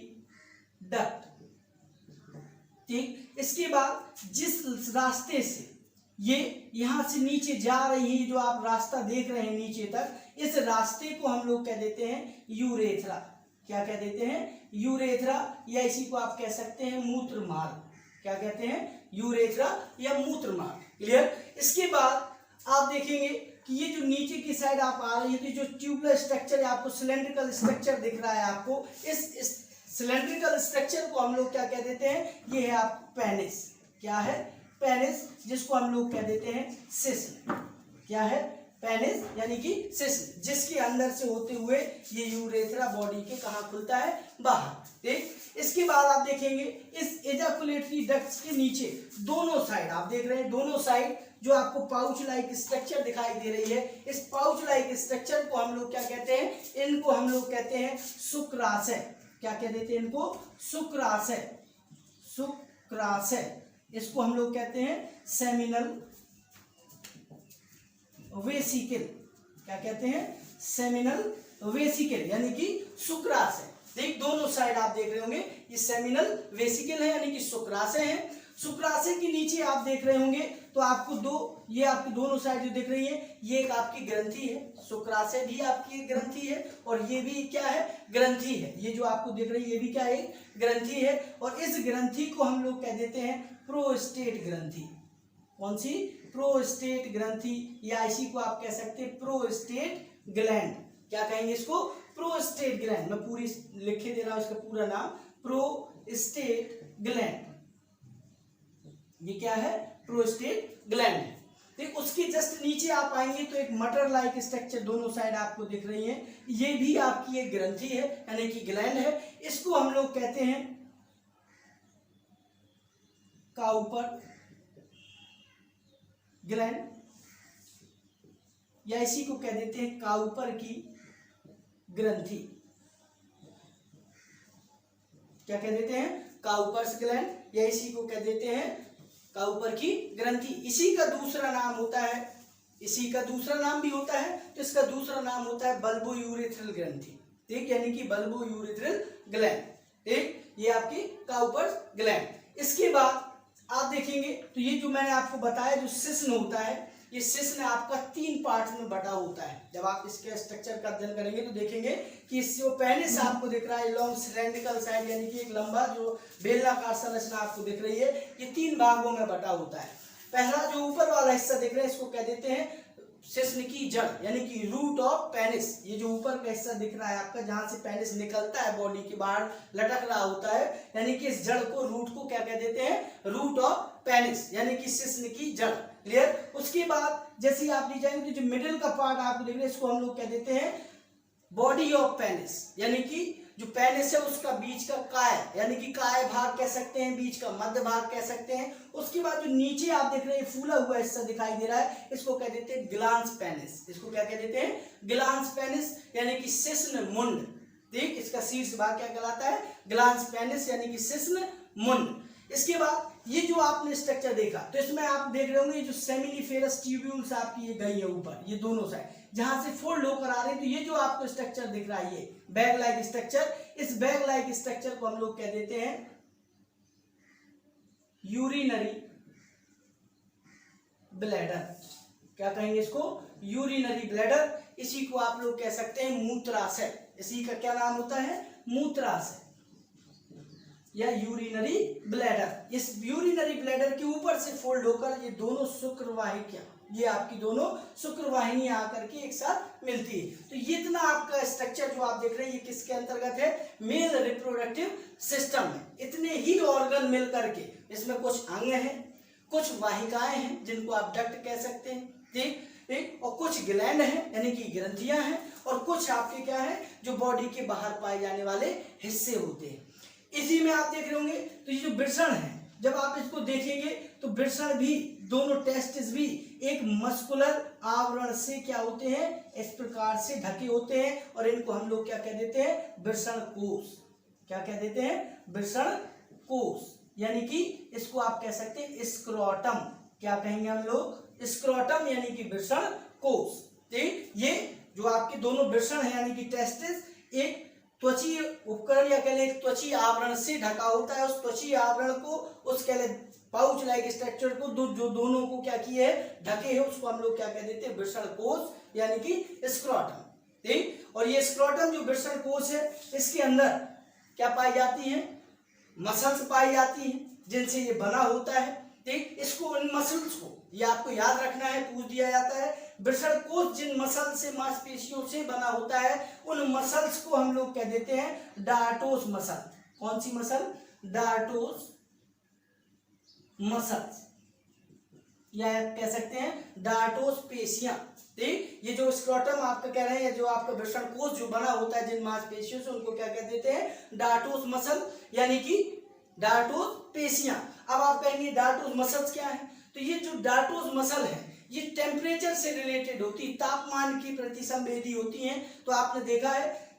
डक्ट। ठीक, इसके बाद जिस रास्ते से ये यहां से नीचे जा रही है, जो आप रास्ता देख रहे हैं नीचे तक, इस रास्ते को हम लोग कह देते हैं यूरेथ्रा। क्या कह देते हैं? यूरेथ्रा, या इसी को आप कह सकते हैं मूत्र मार्ग। क्या कहते हैं? यूरेथ्रा या मूत्र मार्ग। क्लियर? इसके बाद आप देखेंगे कि ये जो नीचे की साइड आप आ रही है, तो जो ट्यूबुलर स्ट्रक्चर है, आपको सिलेंड्रिकल स्ट्रक्चर दिख रहा है, आपको इस सिलेंड्रिकल स्ट्रक्चर को हम लोग क्या कह देते हैं? ये है आपको पेनिस। क्या है? पेनिस, जिसको हम लोग कह देते हैं शिश्न। क्या है? पेनिस यानी कि शिश्न, जिसके अंदर से होते हुए ये यूरेथ्रा बॉडी के कहाँ खुलता है? बाहर। ठीक, इसके बाद आप देखेंगे इस एजाकुलेटरी डक्ट्स के नीचे दोनों साइड आप देख रहे हैं, दोनों साइड जो आपको पाउच लाइक स्ट्रक्चर दिखाई दे रही है, इस पाउच लाइक स्ट्रक्चर को हम लोग क्या कहते हैं? इनको हम लोग कहते हैं शुक्राशय। क्या कह देते हैं इनको? शुक्राशय। शुक्राशय, इसको हम लोग कहते हैं सेमिनल वेसिकल। क्या कहते हैं? सेमिनल वेसिकल, यानी कि शुक्राशय। देख, दोनों साइड आप देख रहे होंगे, ये सेमिनल वेसिकल है यानी कि शुक्राशय है। शुक्राशय के नीचे आप देख रहे होंगे तो आपको ये आपकी दोनों साइड जो दिख रही है, ये एक आपकी ग्रंथि है। शुक्राशय भी आपकी एक ग्रंथि है और ये भी क्या है? ग्रंथि है। ये जो आपको दिख रही है ये भी क्या है? ग्रंथि है। और इस ग्रंथि को हम लोग कह देते हैं प्रोस्टेट ग्रंथि। कौन सी? प्रोस्टेट ग्रंथि, या इसी को आप कह सकते हैं प्रोस्टेट ग्लैंड। क्या कहेंगे इसको? Prostate gland. मैं पूरी लिख के दे रहा हूं इसका पूरा नाम, प्रोस्टेट ग्लैंड। ये क्या है? प्रोस्टेट ग्लैंड है। ठीक, उसके जस्ट नीचे आप आएंगे तो एक मटर लाइक स्ट्रक्चर दोनों साइड आपको दिख रही है, ये भी आपकी एक ग्रंथि है यानी कि ग्लैंड है। इसको हम लोग कहते हैं काउपर ग्लैंड, या इसी को कह देते हैं काउपर की ग्रंथि। क्या कह देते हैं? काउपर्स ग्लैंड, या इसी को कह देते हैं काउपर की ग्रंथि। इसी का दूसरा नाम होता है, इसी का दूसरा नाम भी होता है, तो इसका दूसरा नाम होता है बल्बो यूरेथ्रल ग्रंथि। ठीक, यानी कि बल्बो यूरेथ्रल ग्लैंड। ठीक, ये आपकी काउपर्स ग्लैंड। इसके बाद आप देखेंगे तो ये जो मैंने आपको बताया जो शिश्न होता है, ये शिश्न आपका 3 पार्ट में बटा होता है। जब आप इसके स्ट्रक्चर का अध्ययन करेंगे तो देखेंगे कि जो पेनिस आपको दिख रहा है लॉन्ग सिलेंड्रिकल साइड, यानी कि एक लंबा जो बेलनाकार संरचना आपको दिख रही है, ये 3 भागों में बटा होता है। पहला जो ऊपर वाला हिस्सा दिख रहा है इसको कह देते हैं शिश्न की जड़, यानी कि रूट ऑफ पेनिस। ये जो ऊपर का हिस्सा दिख रहा है आपका, जहां से पेनिस निकलता है बॉडी के बाहर लटक रहा होता है, यानी कि इस जड़ को, रूट को क्या कह देते हैं? रूट ऑफ पेनिस, यानी कि शिश्न की जड़। क्लियर? उसके बाद जैसे आप ले जाएंगे तो जो मिडिल का पार्ट आपको देख रहे हैं इसको हम लोग कह देते हैं बॉडी ऑफ पेनिस, यानी कि जो पेनिस है उसका बीच का काय, यानी कि काय भाग कह सकते हैं, बीच का मध्य भाग कह सकते हैं। उसके बाद जो नीचे आप देख रहे हैं फूला हुआ हिस्सा दिखाई दे रहा है, इसको कह देते हैं ग्लांस पेनिस। इसको क्या कह देते हैं? ग्लांस पेनिस, यानी कि शिश्न मुंड। ठीक, इसका शीर्ष भाग क्या कहलाता है? ग्लांस पेनिस, यानी कि शिश्न मुंड। इसके बाद ये जो आपने स्ट्रक्चर देखा तो इसमें आप देख रहे होंगे जो सेमिनिफेरस ट्यूब्यूल्स आपकी ये गई है ऊपर, ये दोनों साइड जहां से फोल्ड होकर आ रहे हैं, तो ये जो आपको स्ट्रक्चर दिख रहा है ये बैग लाइक स्ट्रक्चर, इस बैग लाइक स्ट्रक्चर को हम लोग कह देते हैं यूरिनरी ब्लैडर। क्या कहेंगे इसको? Urinary bladder. इसी को आप लोग कह सकते हैं मूत्राशय। इसी का क्या नाम होता है? मूत्राशय या यूरिनरी ब्लैडर। इस यूरिनरी ब्लैडर के ऊपर से फोल्ड होकर ये दोनों शुक्रवाहिनियां, ये आपकी दोनों शुक्रवाहिनियां आकर के एक साथ मिलती है। तो ये इतना आपका स्ट्रक्चर जो आप देख रहे हैं ये किसके अंतर्गत है? मेल रिप्रोडक्टिव सिस्टम में। इतने ही ऑर्गन मिल करके, इसमें कुछ अंग हैं, कुछ वाहिकाएं हैं जिनको आप डक्ट कह सकते हैं, ठीक, और कुछ ग्लैंड हैं यानी कि ग्रंथियां हैं, और कुछ आपके क्या है जो बॉडी के बाहर पाए जाने वाले हिस्से होते हैं। इसी में आप देख रहे होंगे तो ये जो वृषण है, जब आप इसको देखेंगे तो वृषण भी, दोनों टेस्टिस भी एक मस्कुलर आवरण से क्या होते हैं, इस प्रकार से ढके होते हैं, और इनको हम लोग क्या कह देते हैं, वृषण कोश। क्या कह देते हैं, वृषण कोश, यानी कि इसको आप कह सकते हैं स्क्रोटम। क्या कहेंगे हम लोग, स्क्रोटम, यानी कि वृषण कोश। ठीक, ये जो आपके दोनों वृषण है यानी कि टेस्टिस, एक त्वचीय उपकरण या कह लें त्वचीय आवरण से ढका होता है। उस त्वचीय आवरण को, उस कह लें पाउच लाइक स्ट्रक्चर को, जो दोनों को क्या किए है, ढके है, उसको हम लोग क्या कह देते हैं, वृषण कोश यानी कि स्क्रोटम। ठीक, और ये स्क्रोटम जो वृषण कोश है, इसके अंदर क्या पाई जाती है, मसल्स पाई जाती है, जिनसे ये बना होता है। ठीक, इसको, इन मसल्स को, ये आपको याद रखना है, पूछ दिया जाता है, वृषण कोश जिन मसल से, मांसपेशियों से बना होता है, उन मसल्स को हम लोग कह देते हैं डार्टोस मसल। कौन सी मसल, डार्टोस मसल्स, या कह सकते हैं डार्टोस पेशियां। ठीक, ये जो स्क्रोटम आपका कह रहे हैं, जो आपका वृषण कोश जो बना होता है जिन मांसपेशियों से, उनको क्या कह देते हैं, डार्टोस मसल, यानी कि डार्टोस पेशियां। अब आप कहेंगे डार्टोस मसल्स क्या है, तो ये जो डार्टोस मसल है, ये टेम्परेचर से रिलेटेड होती, तापमान के प्रति संवेदी होती हैं। तो आपने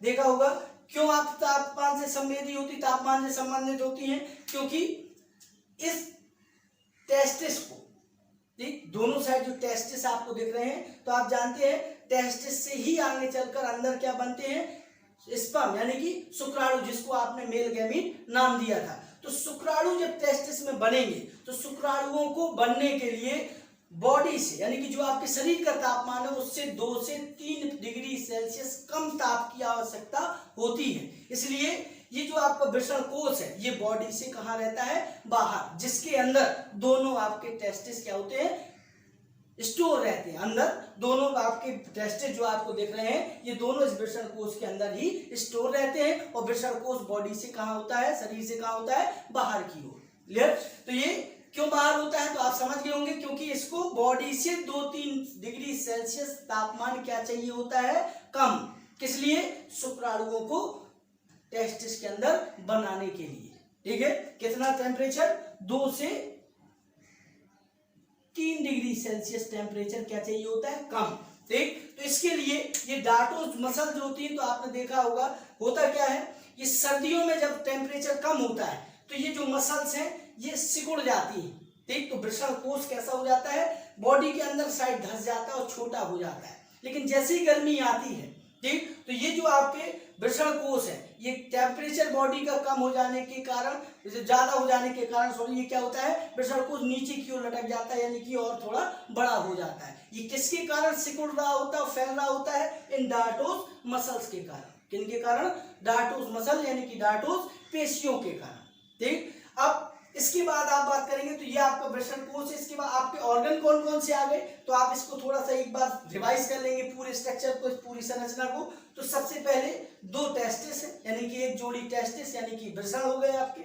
देखा होगा, क्यों आप तापमान से संवेदी होती, तापमान से संबंधित होती हैं, क्योंकि इस टेस्टिस को, ठीक, दोनों साइड जो टेस्टिस आपको दिख रहे हैं, तो आप जानते हैं टेस्टिस से ही आगे चलकर अंदर क्या बनते हैं, स्पर्म, यानी कि शुक्राणु, जिसको आपने मेल गैमीट नाम दिया था। तो शुक्राणु जब टेस्टिस में बनेंगे, तो शुक्राणुओं को बनने के लिए बॉडी से, यानी कि जो आपके शरीर का तापमान है, उससे 2 से 3 डिग्री सेल्सियस कम ताप की आवश्यकता होती है। इसलिए ये जो आपका वृषण कोश है, ये बॉडी से कहाँ रहता है, बाहर, जिसके अंदर दोनों आपके टेस्टिस क्या होते हैं, स्टोर रहते हैं। अंदर दोनों आपके टेस्टिस जो आपको देख रहे हैं, ये दोनों इस वृषण कोश के अंदर ही स्टोर रहते हैं, और वृषण कोश बॉडी से कहाँ होता है, शरीर से कहाँ होता है, बाहर की ओर। क्लियर, तो ये क्यों बाहर होता है, तो आप समझ गए होंगे, क्योंकि इसको बॉडी से 2-3 डिग्री सेल्सियस तापमान क्या चाहिए होता है, कम। किस लिए, शुक्राणुओं को टेस्टिस के अंदर बनाने के लिए। ठीक है, कितना टेम्परेचर, 2 से 3 डिग्री सेल्सियस टेम्परेचर क्या चाहिए होता है, कम। ठीक, तो इसके लिए ये डार्टोस मसल जो होती है, तो आपने देखा होगा, होता क्या है, ये सर्दियों में जब टेम्परेचर कम होता है, तो ये जो मसल्स हैं ये सिकुड़ जाती है। ठीक, तो वृषण कोश कैसा हो जाता है, बॉडी के अंदर साइड धंस जाता है और छोटा हो जाता है। लेकिन जैसे ही गर्मी आती है, ठीक, तो ये जो आपके वृषण कोश है, ये टेम्परेचर बॉडी का कम हो जाने के कारण, ज्यादा हो जाने के कारण, सॉरी, ये क्या होता है, वृषण कोश नीचे की ओर लटक जाता है, यानी कि और थोड़ा बड़ा हो जाता है। ये किसके कारण सिकुड़ रहा होता है, फैल रहा होता है, इन डार्टोस मसल्स के कारण। किनके कारण, डार्टोस मसल, यानी कि डार्टोस पेशियों के कारण। ठीक, अब इसके बाद आप बात करेंगे, तो ये आपका वृषण कोश है। इसके बाद आपके ऑर्गन कौन कौन से आ गए, तो आप इसको थोड़ा सा एक बार रिवाइज कर लेंगे, पूरे स्ट्रक्चर को, पूरी संरचना को। तो सबसे पहले 2 टेस्टिस है, यानी कि एक जोड़ी टेस्टिस, यानी कि वृषण हो गए आपके।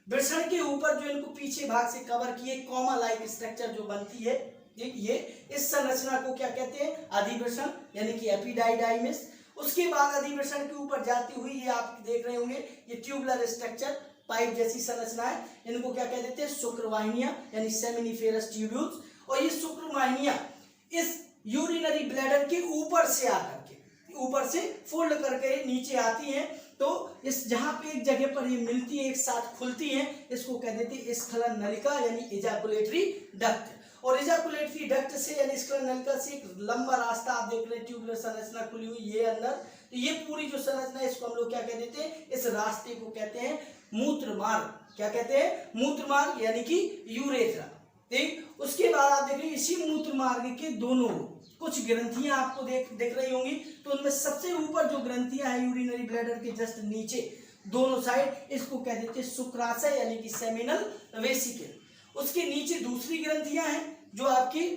वृषण के ऊपर जो इनको पीछे भाग से कवर किए कॉमा लाइक स्ट्रक्चर जो बनती है, ये इस संरचना को क्या कहते हैं, अधिवृषण, यानी कि एपिडाइडाइमिस। उसके बाद अधिवृषण के ऊपर जाती हुई ये आप देख रहे होंगे, ये ट्यूबुलर स्ट्रक्चर, पाइप जैसी संरचना है, इनको क्या कह देते हैं, शुक्रवाहिनियां, यानी सेमिनिफेरस ट्यूब्यूल्स। और ये शुक्रवाहिनियां इस यूरिनरी ब्लैडर के ऊपर से आकर के, ऊपर से फोल्ड करके नीचे आती हैं। तो इस जहां पे एक जगह पर ये मिलती है, एक साथ खुलती हैं, इसको कह देते हैं स्खलन नलिका, यानी इजैकुलेटरी डक्ट। और इजैकुलेटरी डक्ट से, यानी स्खलन नलिका से एक लंबा रास्ता आप देख रहे हैं, ट्यूबुलर संरचना खुली हुई, ये अंदर, तो ये पूरी जो संरचना है, इसको हम लोग क्या कह देते हैं, इस रास्ते को कहते हैं मूत्र मार्ग। क्या कहते हैं, मूत्र मार्ग, यानी कि यूरेथ्रा। ठीक, उसके बाद आप देख रहे इसी मूत्र मार्ग के दोनों कुछ ग्रंथियां आपको दिख रही होंगी। तो उनमें सबसे ऊपर जो ग्रंथियां हैं यूरिनरी ब्लैडर के जस्ट नीचे दोनों साइड, इसको कह देते हैं शुक्राशय, यानी कि सेमिनल वेसिकल। उसके नीचे दूसरी ग्रंथियां हैं जो आपकी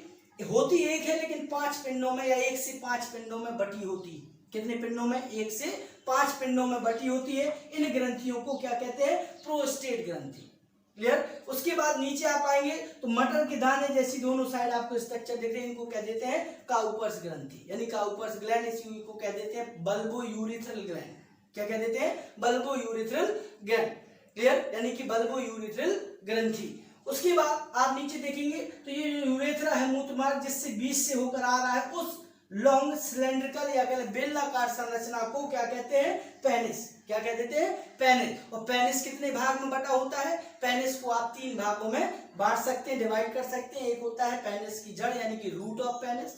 होती एक है, लेकिन 5 पिंडों में, या 1 से 5 पिंडों में बटी होती है। कितने पिंडों में, 1 से 5 पिंडों में बटी होती है। इन ग्रंथियों को क्या कहते हैं, प्रोस्टेट ग्रंथि। क्लियर। उसके बाद नीचे आप आएंगे तो मटर के दाने जैसी दोनों साइड आपको स्ट्रक्चर देख रहे हैं, इनको कह देते हैं काउपर्स ग्रंथि, यानी काउपर्स ग्लैंड, इसी को कह देते हैं बल्बो यूरिथ्रल ग्लैंड। क्या कह देते हैं, बल्बो यूरिथ्रल ग्लैंड। क्लियर, यानी कि बल्बो यूरेथ्रल ग्रंथि। उसके बाद आप नीचे देखेंगे तो ये जो यूरेथ्रा है मूत्रमार्ग जिससे बीच से होकर आ रहा है, उस लॉन्ग सिलेंड्रिकल या कहते हैं बेलनाकार संरचना को क्या कहते हैं, पेनिस। क्या कह देते हैं, पेनिस। और पेनिस कितने भाग में बटा होता है, पेनिस को आप 3 भागों में बांट सकते हैं, डिवाइड कर सकते हैं। एक होता है पेनिस की जड़ यानी कि रूट ऑफ पेनिस,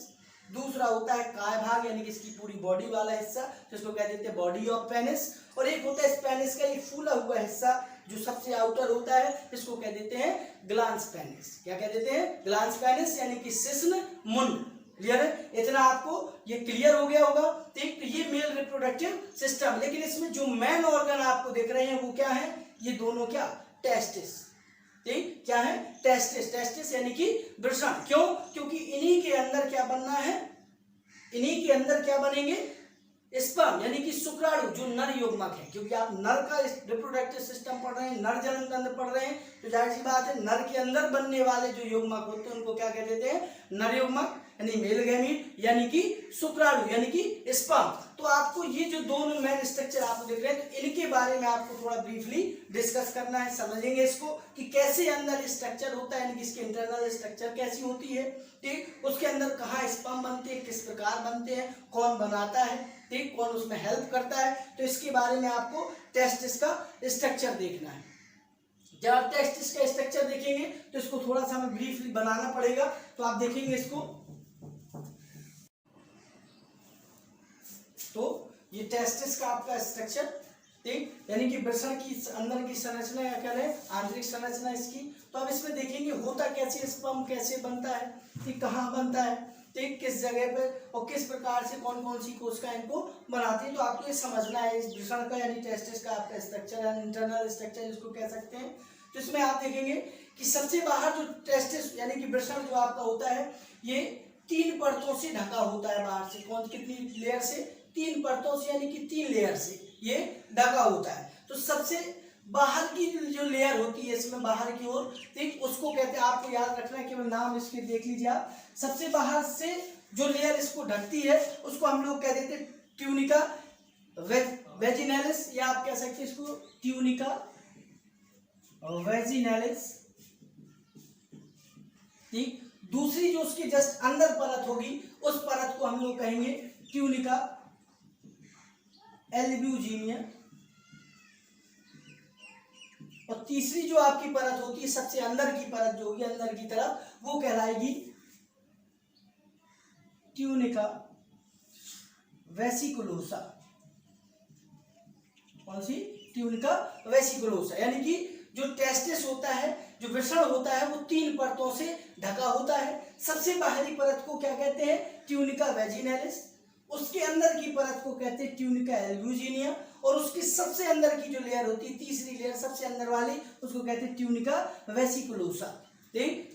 दूसरा होता है काय भाग यानी कि इसकी पूरी बॉडी वाला हिस्सा जिसको कह देते हैं बॉडी ऑफ पेनिस, और एक होता है इस पेनिस का एक फूला हुआ हिस्सा जो सबसे आउटर होता है, इसको कह देते हैं ग्लांस पेनिस। क्या कह देते हैं, ग्लांस पेनिस यानी कि शिश्न मुंड। क्लियर है, इतना आपको ये क्लियर हो गया होगा। ठीक, तो ये मेल रिप्रोडक्टिव सिस्टम। लेकिन इसमें जो मेन ऑर्गन आपको देख रहे हैं वो क्या है, ये दोनों क्या, टेस्टिस। ठीक, क्या है, टेस्टिस। टेस्टिस यानी कि वृषण। क्यों, क्योंकि इन्हीं के अंदर क्या बनना है, इन्हीं के अंदर क्या बनेंगे, स्पर्म यानी कि शुक्राणु जो नर युग्मक है। क्योंकि आप नर का रिप्रोडक्टिव सिस्टम पढ़ रहे हैं, नर जन्म तंत्र पढ़ रहे हैं, तो जाहिर सी बात है नर के अंदर बनने वाले जो युग्मक होते हैं उनको क्या कह देते हैं, नर युग्मक यानी मेल गैमीट यानी कि शुक्राणु यानी कि स्पर्म। तो आपको ये जो दोनों मेन स्ट्रक्चर आप देख रहे हैं, तो इनके बारे में आपको थोड़ा ब्रीफली डिस्कस करना है, समझेंगे इसको कि कैसे अंदर स्ट्रक्चर होता है, यानी कि इसकी इंटरनल स्ट्रक्चर कैसी होती है। ठीक, उसके अंदर कहाँ स्पर्म बनते हैं, किस प्रकार बनते हैं, कौन बनाता है, ठीक, कौन उसमें हेल्प करता है, तो इसके बारे में आपको टेस्टिस का स्ट्रक्चर देखना है। जब आप टेस्टिस का स्ट्रक्चर देखेंगे तो इसको थोड़ा सा हमें ब्रीफली बनाना पड़ेगा। तो आप देखेंगे इसको, तो ये टेस्टिस का आपका स्ट्रक्चर, ठीक, यानी कि वृषण की अंदर की संरचना या क्या है, आंतरिक संरचना इसकी। तो अब इसमें देखेंगे होता कैसे, स्पर्म कैसे बनता है, ठीक, कहाँ बनता है, ठीक, किस जगह पे और किस प्रकार से कौन कौन सी कोशिका इनको बनाती है। तो आपको ये समझना है इस वृषण का यानी टेस्टिस का आपका स्ट्रक्चर है, इंटरनल स्ट्रक्चर जिसको कह सकते हैं। तो इसमें आप देखेंगे कि सबसे बाहर जो टेस्टिस यानी कि वृषण जो आपका होता है, ये 3 परतों से ढका होता है बाहर से। कौन, कितनी लेयर से, 3 परतों से यानी कि 3 लेयर से ये ढका होता है। तो सबसे बाहर की जो लेयर होती है इसमें बाहर की ओर, ठीक, उसको कहते हैं, आपको याद रखना है, केवल नाम इसके देख लीजिए आप। सबसे बाहर से जो लेयर इसको ढकती है उसको हम लोग कह देते हैं ट्यूनिका वेजिनैलिस, या आप कह सकते हैं इसको ट्यूनिका वेजिनैलिस। ठीक, दूसरी जो उसकी जस्ट अंदर परत होगी उस परत को हम लोग कहेंगे ट्यूनिका एल्ब्यूजिनिया, और तीसरी जो आपकी परत होती है सबसे अंदर की परत जो होगी अंदर की तरफ, वो कहलाएगी ट्यूनिका वेसिकुलोसा। कौन सी, ट्यूनिका वेसिकुलोसा। यानी कि जो टेस्टिस होता है, जो वृषण होता है, वो 3 परतों से ढका होता है। सबसे बाहरी परत को क्या कहते हैं, ट्यूनिका वेजिनैलिस, उसके अंदर की परत को कहते हैं ट्यूनिका एल्ब्यूजिनिया, और उसकी सबसे अंदर की जो लेयर होती है, तीसरी लेयर सबसे अंदर वाली, उसको कहते हैं ट्यूनिका वेसिकुलोसा। ठीक,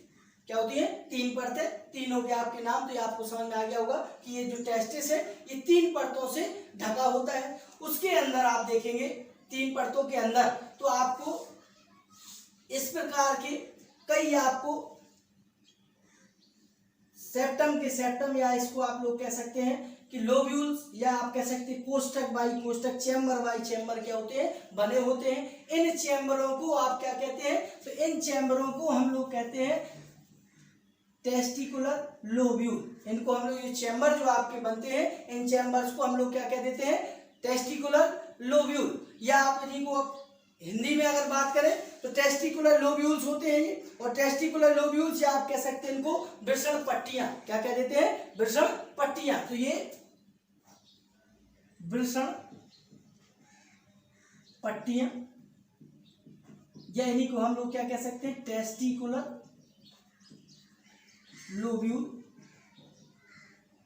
क्या होती है, 3 परतें, 3 हो गया आपके नाम। तो ये आपको समझ में आ गया होगा कि ये जो टेस्टिस है ये 3 परतों से ढका होता है। उसके अंदर आप देखेंगे 3 परतों के अंदर तो आपको इस प्रकार के कई आपको सेप्टम के सेप्टम, या इसको आप लोग कह सकते हैं कि लोब्यूल्स, या आप कह सकते हैं कोष्ठक बाई कोष्ठक, चैम्बर बाई चैम्बर क्या होते हैं, बने होते हैं। इन चैम्बरों को आप क्या कहते हैं, तो इन चैम्बरों को हम लोग कहते हैं टेस्टिकुलर लोब्यूल। इनको हम लोग, ये चैम्बर जो आपके बनते हैं, इन चैम्बर्स को हम लोग क्या कह देते हैं, टेस्टिकुलर लोब्यूल। या आप इनको हिंदी में अगर बात करें तो टेस्टिकुलर लोब्यूल्स होते हैं ये, और टेस्टिकुलर लोब्यूल्स या आप कह सकते हैं इनको वृषण पट्टियां। क्या कह देते हैं, वृषण पट्टियां। तो ये वृषण पट्टियां, या इन्हीं को हम लोग क्या कह सकते हैं, टेस्टिकुलर लोब्यूल।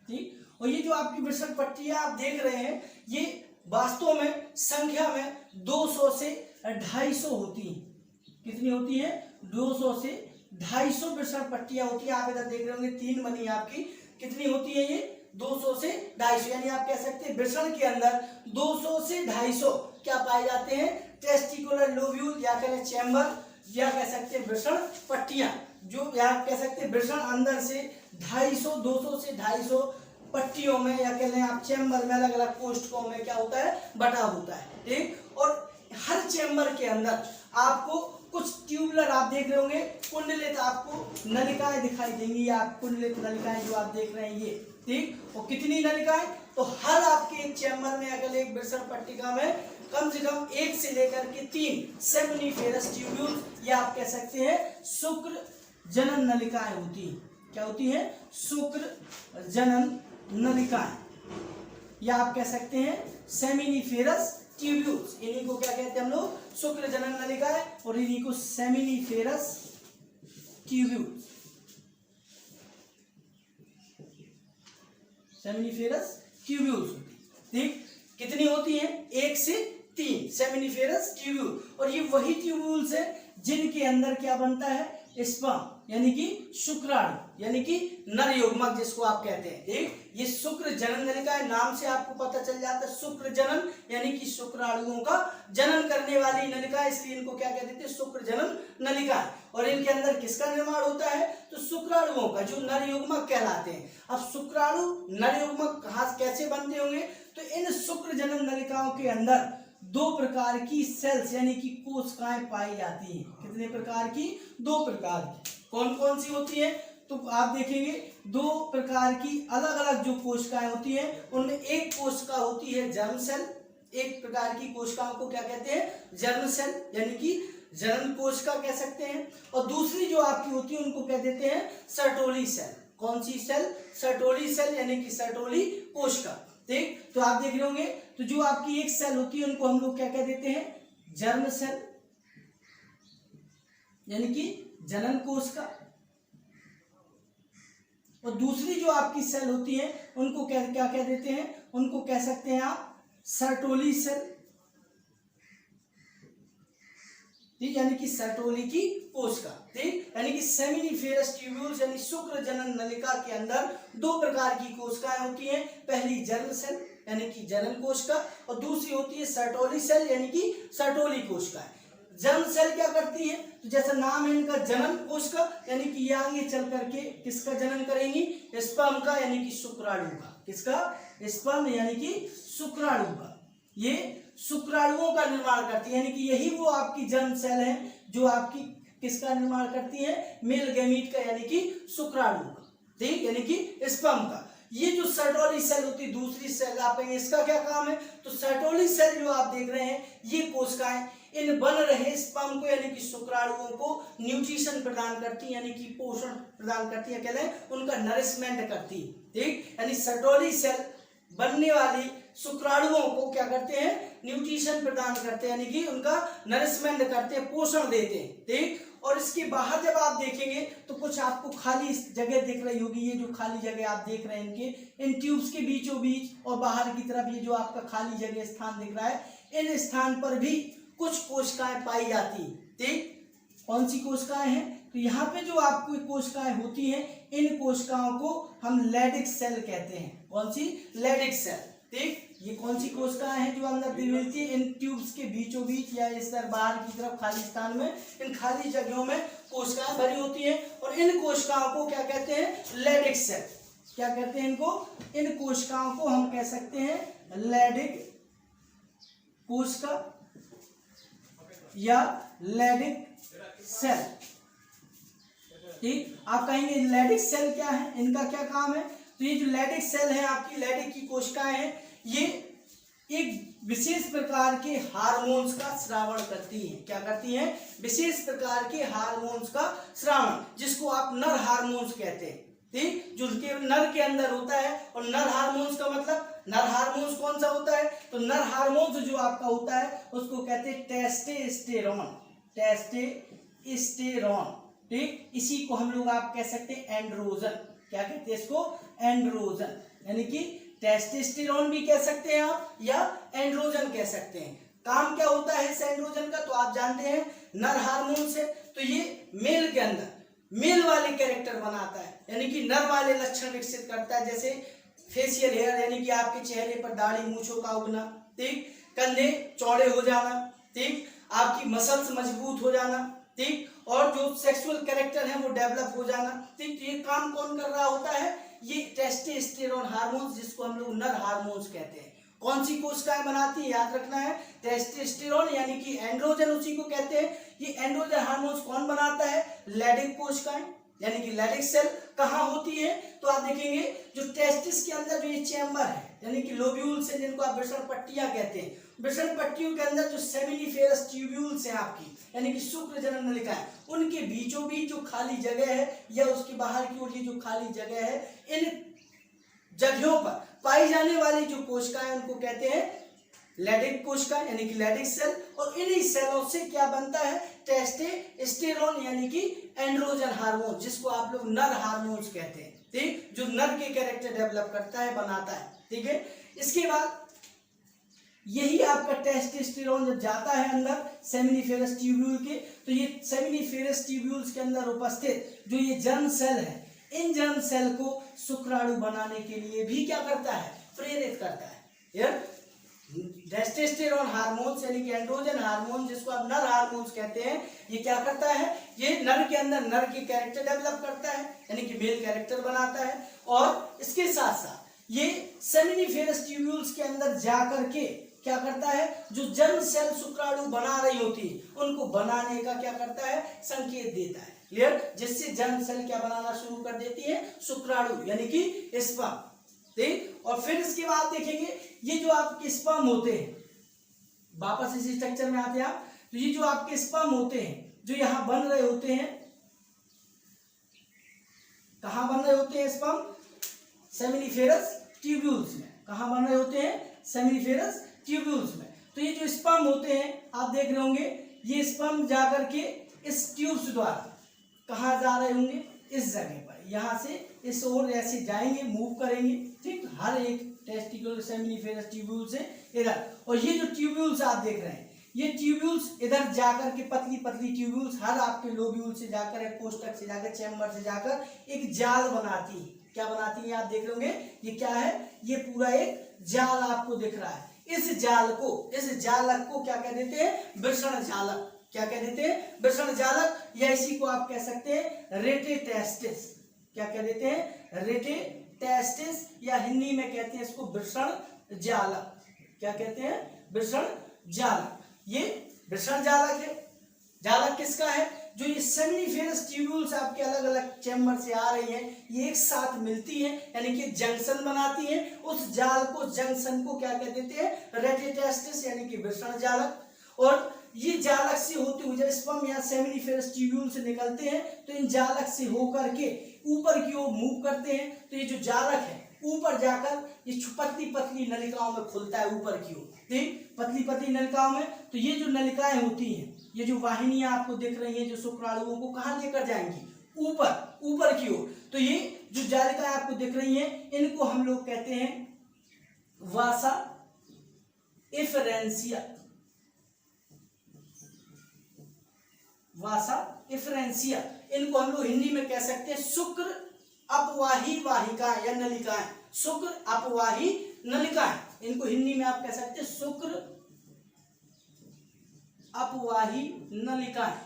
ठीक, और ये जो आपकी वृषण पट्टियां आप देख रहे हैं, ये वास्तव में संख्या में 200 से 250 होती हैं। कितनी होती है, 200 से 250 वृषण पट्टियां होती है। आप इधर देख रहे होंगे 3 बनी आपकी, कितनी होती है ये, 200 से 250। यानी आप कह सकते हैं वृषण के अंदर 200 से 250 क्या पाए जाते हैं, टेस्टिकुलर लोब्यूल, या कहें चैम्बर, या कह सकते हैं वृषण पट्टियां, जो या कह सकते हैं वृषण अंदर से 250, 200 से 250 पट्टियों में, या कह लें आप चैम्बर में, अलग अलग कोष्ठकों में क्या होता है, बटा होता है। ठीक, और हर चैम्बर के अंदर आपको कुछ ट्यूबुलर आप देख रहे होंगे, कुंडलित आपको नलिकाएं दिखाई देंगी, आप कुंडलित नलिकाएं जो आप देख रहे हैं ये, ठीक। और कितनी नलिकाएं, तो हर आपके एक चैम्बर में अगर एक वृषण पट्टिका में कम से कम 1 से लेकर के 3 सेमिनिफेरस ट्यूब्यूल, या आप कह सकते हैं शुक्र जनन नलिकाएं होती हैं। क्या होती हैं? शुक्र जनन नलिकाएं, या आप कह सकते हैं सेमिनिफेरस ट्यूब्यूल्स। इन्हीं को क्या कहते हैं हम लोग? शुक्र जनन नलिकाएं, और इन्हीं को सेमिनिफेरस ट्यूब्यूल्स, सेमिनिफेरस ट्यूब्यूल्स होती है, ठीक। कितनी होती हैं? 1 से 3 सेमिनिफेरस ट्यूब्यूल। और ये वही ट्यूब्यूल्स है जिनके अंदर क्या बनता है? स्पर्म, यानी कि शुक्राणु, यानी कि नर युग्मक जिसको आप कहते हैं, ठीक। ये शुक्र जनन नलिका है, नाम से आपको पता चल जाता है शुक्र जनन, यानी कि शुक्राणुओं का जनन करने वाली नलिका, इसलिए इनको क्या कह देते हैं? शुक्र जनन नलिका। और इनके अंदर किसका निर्माण होता है? तो शुक्राणुओं का, जो नर युग्मक कहलाते हैं। अब शुक्राणु नर युग्मक कहाँ कैसे बनते होंगे? तो इन शुक्र जनन नलिकाओं के अंदर 2 प्रकार की सेल्स यानी कि कोशिकाएं पाई जाती हैं। कितने प्रकार की? 2 प्रकार की। कौन कौन सी होती है? तो आप देखेंगे 2 प्रकार की अलग अलग जो कोशिकाएं होती हैं, उनमें एक कोशिका होती है जर्म सेल। एक प्रकार की कोशिकाओं को क्या कहते हैं? जर्म सेल, यानी कि जनन कोशिका कह सकते हैं। और दूसरी जो आपकी होती है उनको कह देते हैं सर्टोली सेल। कौन सी सेल? सर्टोली सेल, यानी कि सर्टोली कोशिका, ठीक। तो आप देख रहे होंगे, तो जो आपकी एक सेल होती है उनको हम लोग क्या कह देते हैं? जर्म सेल, यानी कि जनन कोशिका। और दूसरी जो आपकी सेल होती है उनको क्या क्या कह देते हैं? उनको कह सकते हैं आप सर्टोली सेल, ठीक, यानी कि सर्टोली की कोशिका, ठीक। यानी कि सेमिनिफेरस ट्यूब्यूल्स यानी शुक्र जनन नलिका के अंदर 2 प्रकार की कोशिकाएं होती हैं। पहली जर्म सेल यानी कि जनन कोशिका, और दूसरी होती है सर्टोली सेल यानी कि सर्टोली कोशिका। जर्म सेल क्या करती है? तो जैसा नाम है इनका, जनन कोशिका, यानी कि ये आगे चल करके किसका जनन करेंगी? स्पर्म का, यानी कि शुक्राणु का। किसका? स्पर्म यानी कि शुक्राणु का। ये शुक्राणुओं का निर्माण करती है, यानी कि यही वो आपकी जर्म सेल है जो आपकी किसका निर्माण करती है? मेल गैमीट का, यानी कि शुक्राणु का, ठीक, यानी कि स्पर्म का। ये जो सर्टोली सेल होती है, दूसरी सेल आप कहेंगे इसका क्या काम है? तो सर्टोली सेल जो आप देख रहे हैं, ये कोशिकाएं इन बन रहे स्पर्म को यानी कि शुक्राणुओं को न्यूट्रिशन प्रदान करती है, यानी कि पोषण प्रदान करती है, कहते हैं उनका नरिशमेंट करती है, ठीक। यानी सर्टोली सेल बनने वाली शुक्राणुओं को क्या करते हैं? न्यूट्रिशन प्रदान करते हैं, यानी कि उनका नरिशमेंट करते हैं, पोषण देते हैं, ठीक। और इसके बाहर जब आप देखेंगे तो कुछ आपको खाली जगह दिख रही होगी। ये जो खाली जगह आप देख रहे हैं इनके इन ट्यूब्स के बीचों बीच और बाहर की तरफ ये जो आपका खाली जगह स्थान दिख रहा है, इन स्थान पर भी कुछ कोशिकाएं पाई जाती है, ठीक। कौन सी कोशिकाएं हैं? तो यहाँ पे जो आपको कोशिकाएं होती हैं, इन कोशिकाओं को हम लैडिक सेल कहते हैं। कौन सी? लैडिक सेल, ठीक। ये कौन सी कोशिकाएं हैं जो अंदर मिलती है? इन ट्यूब्स के बीचों बीच या इस तरह बाहर की तरफ खाली स्थान में, इन खाली जगहों में कोशिकाएं भरी होती हैं। और इन कोशिकाओं को क्या कहते हैं? लैडिक सेल। क्या कहते हैं इनको? इन कोशिकाओं को हम कह सकते हैं लैडिक कोशिका या लैडिक सेल, ठीक। आप कहेंगे लैडिक सेल क्या है, इनका क्या काम है? तो ये जो लैडिक सेल है आपकी, लैडिक की कोशिकाएं हैं, ये एक विशेष प्रकार के हार्मोन्स का स्रावण करती हैं। क्या करती हैं? विशेष प्रकार के हार्मोन्स का स्रावण, जिसको आप नर हार्मोन्स कहते हैं, ठीक, जो नर के अंदर होता है। और नर हार्मोन्स का मतलब, नर हार्मोन्स कौन सा होता है? तो नर हार्मोन्स जो आपका होता है उसको कहते हैं टेस्टोस्टेरोन, टेस्टोस्टेरोन, ठीक। इसी को हम लोग आप कह सकते हैं एंड्रोजन। क्या कहते हैं इसको? एंड्रोजन, यानी कि टेस्टोस्टेरोन भी कह सकते हैं आप या एंड्रोजन कह सकते हैं। काम क्या होता है इस एंड्रोजन का? तो आप जानते हैं नर हार्मोन से, तो ये मेल के अंदर मेल वाले कैरेक्टर बनाता है, यानी कि नर वाले लक्षण विकसित करता है, जैसे फेशियल हेयर यानी कि आपके चेहरे पर दाढ़ी मूंछों का उगना, ठीक, कंधे चौड़े हो जाना, ठीक, आपकी मसल्स मजबूत हो जाना, ठीक, और जो सेक्सुअल कैरेक्टर है वो डेवलप हो जाना, ठीक। ये काम कौन कर रहा होता है? ये टेस्टोस्टेरोन हार्मोन्स, जिसको हम लोग नर हार्मोन्स कहते हैं। कौन सी कोशिकाएं बनाती है, याद रखना है, टेस्टोस्टेरोन यानी कि एंड्रोजन उसी को कहते हैं। ये एंड्रोजन हार्मोन्स कौन बनाता है, लैडिक कोशिकाएं यानी कि लैडिक सेल। कहाँ होती है, तो आप देखेंगे जो टेस्टिस के अंदर जो ये चैम्बर है यानी कि लोब्यूल्स है, जिनको आप वृषण पट्टियां कहते हैं, वृषण पट्टियों के अंदर जो सेमिनिफेरस ट्यूब्यूल्स हैं आपकी यानी कि शुक्र जनन नलिकाएं, उनके बीचों बीच जो खाली जगह है या उसके बाहर की ओर ये जो खाली जगह है, इन जगहों पर पाई जाने वाली जो कोशिकाएं उनको कहते हैं लैडिक कोशिका यानी कि लैडिक सेल। और इन्हीं सेलों से क्या बनता है, टेस्टोस्टेरोन यानी कि एंड्रोजन हार्मोन, जिसको आप लोग नर हार्मोन्स कहते हैं, ठीक, जो नर के कैरेक्टर डेवलप करता है, बनाता है, ठीक है। इसके बाद यही आपका टेस्टोस्टेरोन जब जाता है अंदर सेमिनिफेरस ट्यूब्यूल के, तो ये सेमिनिफेरस ट्यूब्यूल्स के अंदर उपस्थित जो ये जर्म सेल है, इन जर्म सेल को शुक्राणु बनाने के लिए भी क्या करता है, प्रेरित करता है। टेस्टोस्टेरोन हार्मोन यानी कि एंड्रोजन हार्मोन, जिसको आप नर हार्मोन्स कहते हैं, ये क्या करता है, ये नर के अंदर नर की कैरेक्टर डेवलप करता है यानी कि मेल कैरेक्टर बनाता है। और इसके साथ साथ ये सेमिनिफेरस ट्यूब्यूल्स के अंदर जाकर के क्या करता है, जो जर्म सेल शुक्राणु बना रही होती है उनको बनाने का क्या करता है, संकेत देता है, क्लियर, जिससे जर्म सेल क्या बनाना शुरू कर देती है, शुक्राणु यानी कि स्पर्म, ठीक। और फिर इसके बाद देखेंगे ये जो आपके स्पर्म होते हैं, वापस इसी स्ट्रक्चर में आते हैं आप, तो ये जो आपके स्पर्म होते हैं जो यहां बन रहे होते हैं, कहां बन रहे होते हैं स्पर्म, सेमिनिफेरस ट्यूब्यूल्स में। कहां बन रहे होते हैं, सेमिनिफेरस ट्यूब्यूल्स में। तो ये जो स्पर्म होते हैं आप देख रहे होंगे, ये स्पर्म जाकर के इस ट्यूब्स द्वारा कहां जा रहे होंगे, इस जगह पर, यहां से इस ओर ऐसे जाएंगे, मूव करेंगे, ठीक, हर एक टेस्टिकुलर सेमिनिफेरस ट्यूब्यूल से इधर। और ये जो ट्यूब्यूल्स आप देख रहे हैं, ये ट्यूब्यूल्स इधर जाकर के पतली पतली ट्यूब्यूल्स हर आपके लोब्यूल से जाकर, एक कोष्ठक से जाकर, चैम्बर से जाकर एक जाल बनाती है। क्या बनाती है आप देख लोगे, ये क्या है, ये पूरा एक जाल आपको दिख रहा है। इस जालक को क्या कह देते हैं, वृषण जालक। क्या कह देते हैं, वृषण जालक, या इसी को आप कह सकते हैं रेटेटेस्टिस। क्या कह देते हैं, रेटेटेस्टिस, या हिंदी में कहते हैं इसको वृषण जालक। क्या कहते हैं, वृषण जालक। ये वृषण जालक है। जालक किसका है, जो ये सेमिनिफेरस ट्यूब्यूल्स आपके अलग अलग चैम्बर से आ रही हैं, ये एक साथ मिलती हैं यानी कि जंक्शन बनाती हैं। उस जाल को, जंक्शन को क्या कह देते हैं, रेटेटेस्टिस यानी कि वृषण जालक। और ये जालक से होते हुए जब स्पर्म या सेमिनिफेरस ट्यूब्यूल से निकलते हैं तो इन जालक से होकर के ऊपर की ओर मूव करते हैं। तो ये जो जालक है ऊपर जाकर ये पतली पतली नलिकाओं में खुलता है ऊपर की ओर, ठीक, पतली पतली नलिकाओं में। तो ये जो नलिकाएं होती हैं, ये जो वाहिनियां आपको दिख रही हैं, जो शुक्राणुओं को कहाँ लेकर जाएंगी, ऊपर की ओर। तो ये जो जालिकाएं आपको दिख रही हैं, इनको हम लोग कहते हैं वासा इफरेंसिया। वासा इफरेंसिया, इनको हम लोग हिंदी में कह सकते हैं शुक्र अपवाही वाहिकाएं या नलिकाएं। शुक्र अपवाही नलिकाएं, इनको हिंदी में आप कह सकते हैं शुक्र अपवाही नलिकाएं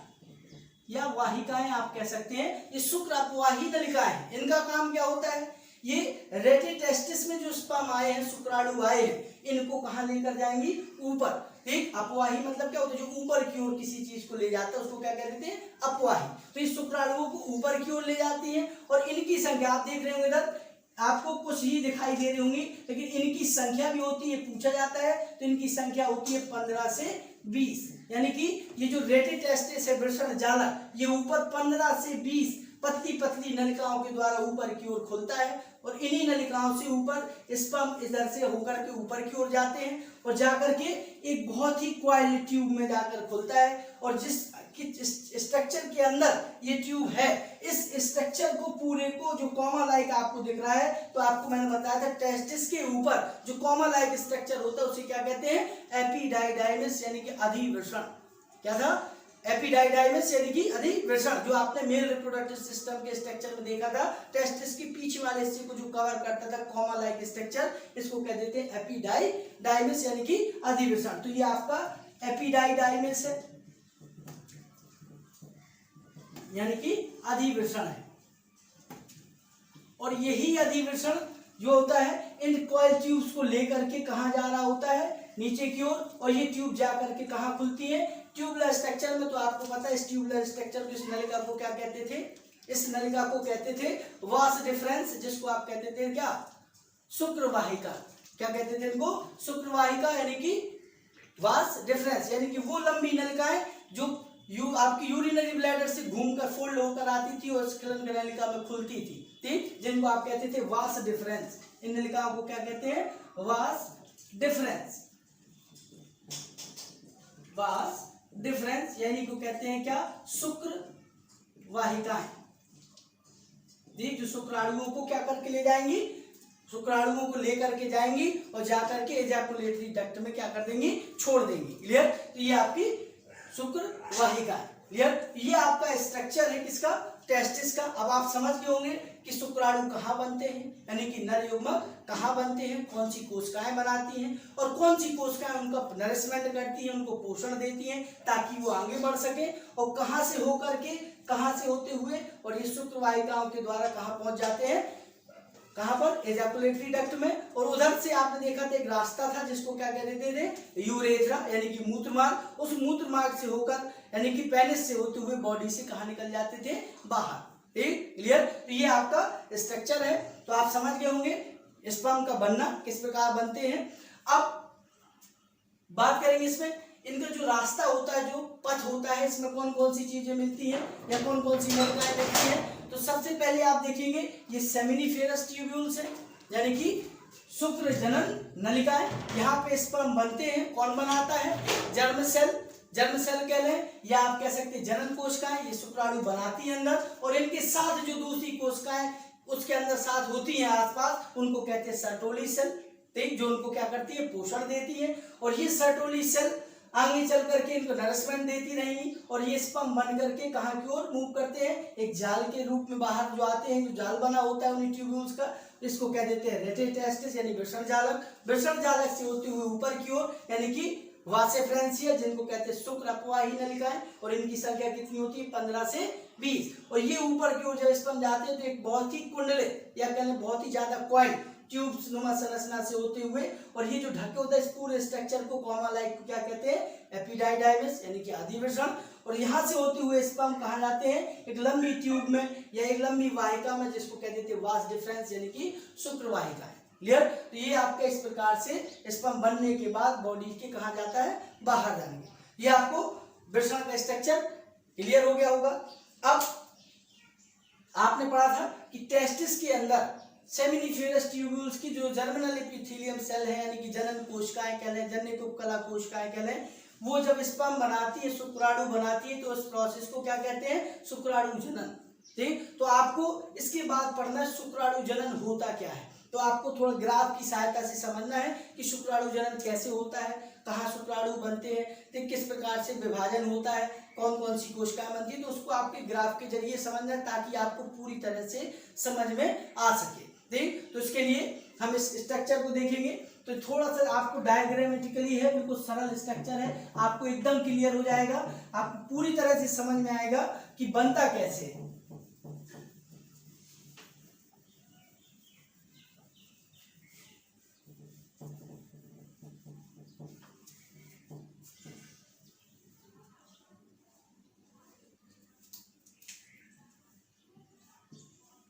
या वाहिकाएं आप कह सकते हैं। ये शुक्र अपवाही नलिकाएं, इनका काम क्या होता है, ये रेटेटेस्टिस में जो स्पर्म आए हैं, शुक्राणु आए हैं, इनको कहां लेकर जाएंगी, ऊपर, ठीक। अपवाही मतलब क्या होता है, जो ऊपर की ओर किसी चीज को ले जाता है उसको क्या कहते हैं, अपवाही। तो इस शुक्राणुओं को ऊपर की ओर ले जाती है। और इनकी संख्या आप देख रहे होंगे, इधर आपको कुछ ही दिखाई दे रही होंगी, लेकिन इनकी संख्या भी होती है, पूछा जाता है तो इनकी संख्या होती है 15 से 20। यानी कि ये जो रेटेटेस्टिस है, वृषण जालक, ये ऊपर 15 से 20 पतली पतली नलिकाओं के द्वारा ऊपर की ओर खुलता है। और इन्हीं नलिकाओं से ऊपर स्पर्म इधर से होकर के ऊपर की ओर जाते हैं और जाकर के एक बहुत ही क्वाइल ट्यूब में जाकर खुलता है। और जिस स्ट्रक्चर के अंदर ये ट्यूब है, इस स्ट्रक्चर को पूरे को जो कॉमा लाइक आपको दिख रहा है, तो आपको मैंने बताया था टेस्टिस के ऊपर जो कॉमा लाइक स्ट्रक्चर होता है उसे क्या कहते हैं, एपिडाइडाइमिस यानी कि अधिवृषण। क्या था, एपिडाइडाइमिस यानी कि अधिवृषण, जो आपने मेल रिप्रोडक्टिव सिस्टम के स्ट्रक्चर में देखा था, टेस्टिस के पीछे वाले हिस्से को जो कवर करता था कॉमा लाइक स्ट्रक्चर, इसको कह देते हैं एपिडाइडाइमिस यानी कि अधिवृषण। तो ये आपका एपिडाइडाइमिस है यानी कि अधिवृषण है। और यही अधिवृषण जो होता है इन कॉइल ट्यूब्स को लेकर के कहाँ जा रहा होता है, नीचे की ओर, और ये ट्यूब जा करके कहाँ खुलती है, ट्यूबुलर स्ट्रक्चर में। तो आपको पता है इस ट्यूबुलर स्ट्रक्चर को, इस नलिका को क्या कहते थे, इस नलिका को कहते थे वास डिफरेंस, जिसको आप कहते थे क्या, शुक्रवाहिका। क्या कहते थे इनको, शुक्रवाहिका, यानी कि वास डिफरेंस, यानी कि वो लंबी नलिकाएं जो आपकी यूरिनरी ब्लैडर से घूमकर फोल्ड होकर आती थी और स्खलन नलिका में खुलती थी, ठीक, जिनको आप कहते थे वास डिफरेंस। इन नलिकाओं को क्या कहते हैं, वास डिफरेंस। वास डिफरेंस यानी को कहते हैं क्या, शुक्र वाहिकाएं, जो शुक्राणुओं को क्या करके ले जाएंगी, शुक्राणुओं को लेकर के जाएंगी और जाकर के एजैकुलेटरी डक्ट में क्या कर देंगी, छोड़ देंगी। क्लियर, तो ये आपकी शुक्र वाहिका है। क्लियर, ये आपका स्ट्रक्चर है किसका, टेस्टिस का। अब आप समझ गए होंगे कि शुक्राणु कहाँ बनते हैं, यानी कि नर युग्मक कहाँ बनते हैं, कौन सी कोशिकाएं बनाती हैं और कौन सी कोशिकाएं उनका नरिशमेंट करती हैं, उनको पोषण देती हैं ताकि वो आगे बढ़ सके, और कहाँ से होकर के, कहाँ से होते हुए और ये शुक्र वाहिकाओं के द्वारा कहाँ पहुंच जाते हैं, कहाँ पर, एजैकुलेटरी डक्ट में। और उधर से आपने देखा था एक रास्ता था जिसको क्या कहते थे, यूरेथ्रा, यानी कि मूत्रमार्ग। उस मूत्रमार्ग से होकर यानी कि पेनिस से होते हुए बॉडी से कहाँ निकल जाते थे, बाहर। ठीक, क्लियर। तो ये आपका स्ट्रक्चर है। तो आप समझ गए होंगे स्पर्म का बनना किस प्रकार बनते हैं। अब बात करेंगे इसमें इनका जो रास्ता होता है, जो पथ होता है, इसमें कौन कौन सी चीजें मिलती हैं या कौन कौन सी नलिकाएं मिलती हैं। तो सबसे पहले आप देखेंगे ये सेमिनिफेरस ट्यूब्यूल्स है, यानी कि शुक्र जनन नलिकाएं। यहाँ पे स्पर्म बनते हैं, कौन बनाता है, जर्म सेल, जर्म सेल कह लें या आप कह सकते हैं जनन कोशिकाएं। ये शुक्राणु बनाती है अंदर, और इनके साथ जो दूसरी कोशिकाएं उसके अंदर साथ होती हैं आसपास, उनको कहते हैं सर्टोली सेल, ठीक, जो उनको क्या करती है, पोषण देती है। और ये सर्टोली सेल आगे चल करके इनको नरिशमेंट देती रहेंगी, और ये स्पर्म बन करके कहाँ की ओर मूव करते हैं, एक जाल के रूप में बाहर जो आते हैं, जो जाल बना होता है उन्हीं ट्यूब्यूल्स का, इसको क्या देते हैं, रेटिटेस्टिस, यानी वृषण जालक। वृषण जालक से होते हुए ऊपर की ओर, यानी कि वासेफ्रेंसिया, जिनको कहते हैं शुक्र अपवाही नलिकाएं, और इनकी संख्या कितनी होती है, 15 से 20। और ये ऊपर की ओर जब स्पर्म जाते हैं तो एक बहुत ही कुंडले या कहते हैं बहुत ही ज्यादा कॉइल ट्यूब्स नुमा संरचना से होते हुए, और ये जो ढके होता है इस पूरे स्ट्रक्चर को कॉमा लाइक को क्या कहते हैं, एपिडाइडाइमिस, यानी कि अधिवेशन। और यहाँ से होते हुए स्पर्म कहाँ जाते हैं, एक लंबी ट्यूब में या एक लंबी वाहिका में, जिसको कहते थे वास डिफरेंस, यानी कि शुक्र वाहिका है। क्लियर। तो ये आपका इस प्रकार से स्पर्म बनने के बाद बॉडी के कहाँ जाता है, बाहर जाएंगे। ये आपको वृषण का स्ट्रक्चर क्लियर हो गया होगा। अब आपने पढ़ा था कि टेस्टिस के अंदर सेमिनिफेरस ट्यूब्यूल्स की जो जर्मिनल एपिथेलियम सेल है, यानी कि जनन कोशिकाएं कह लें, जन्य उपकला कोशिकाएं कह लें, वो जब स्पर्म बनाती है, शुक्राणु बनाती है, तो इस प्रोसेस को क्या कहते हैं, शुक्राणु जनन। ठीक, तो आपको इसके बाद पढ़ना है शुक्राणु जनन होता क्या है। तो आपको थोड़ा ग्राफ की सहायता से समझना है कि शुक्राणु जनन कैसे होता है, कहाँ शुक्राणु बनते हैं, तो किस प्रकार से विभाजन होता है, कौन कौन सी कोशिकाएं बनती है, तो उसको आपके ग्राफ के जरिए समझना है ताकि आपको पूरी तरह से समझ में आ सके। ठीक, तो इसके लिए हम इस स्ट्रक्चर को देखेंगे। तो थोड़ा सा आपको डायग्रामेटिकली है, बिल्कुल सरल स्ट्रक्चर है, आपको एकदम क्लियर हो जाएगा, आपको पूरी तरह से समझ में आएगा कि बनता कैसे है।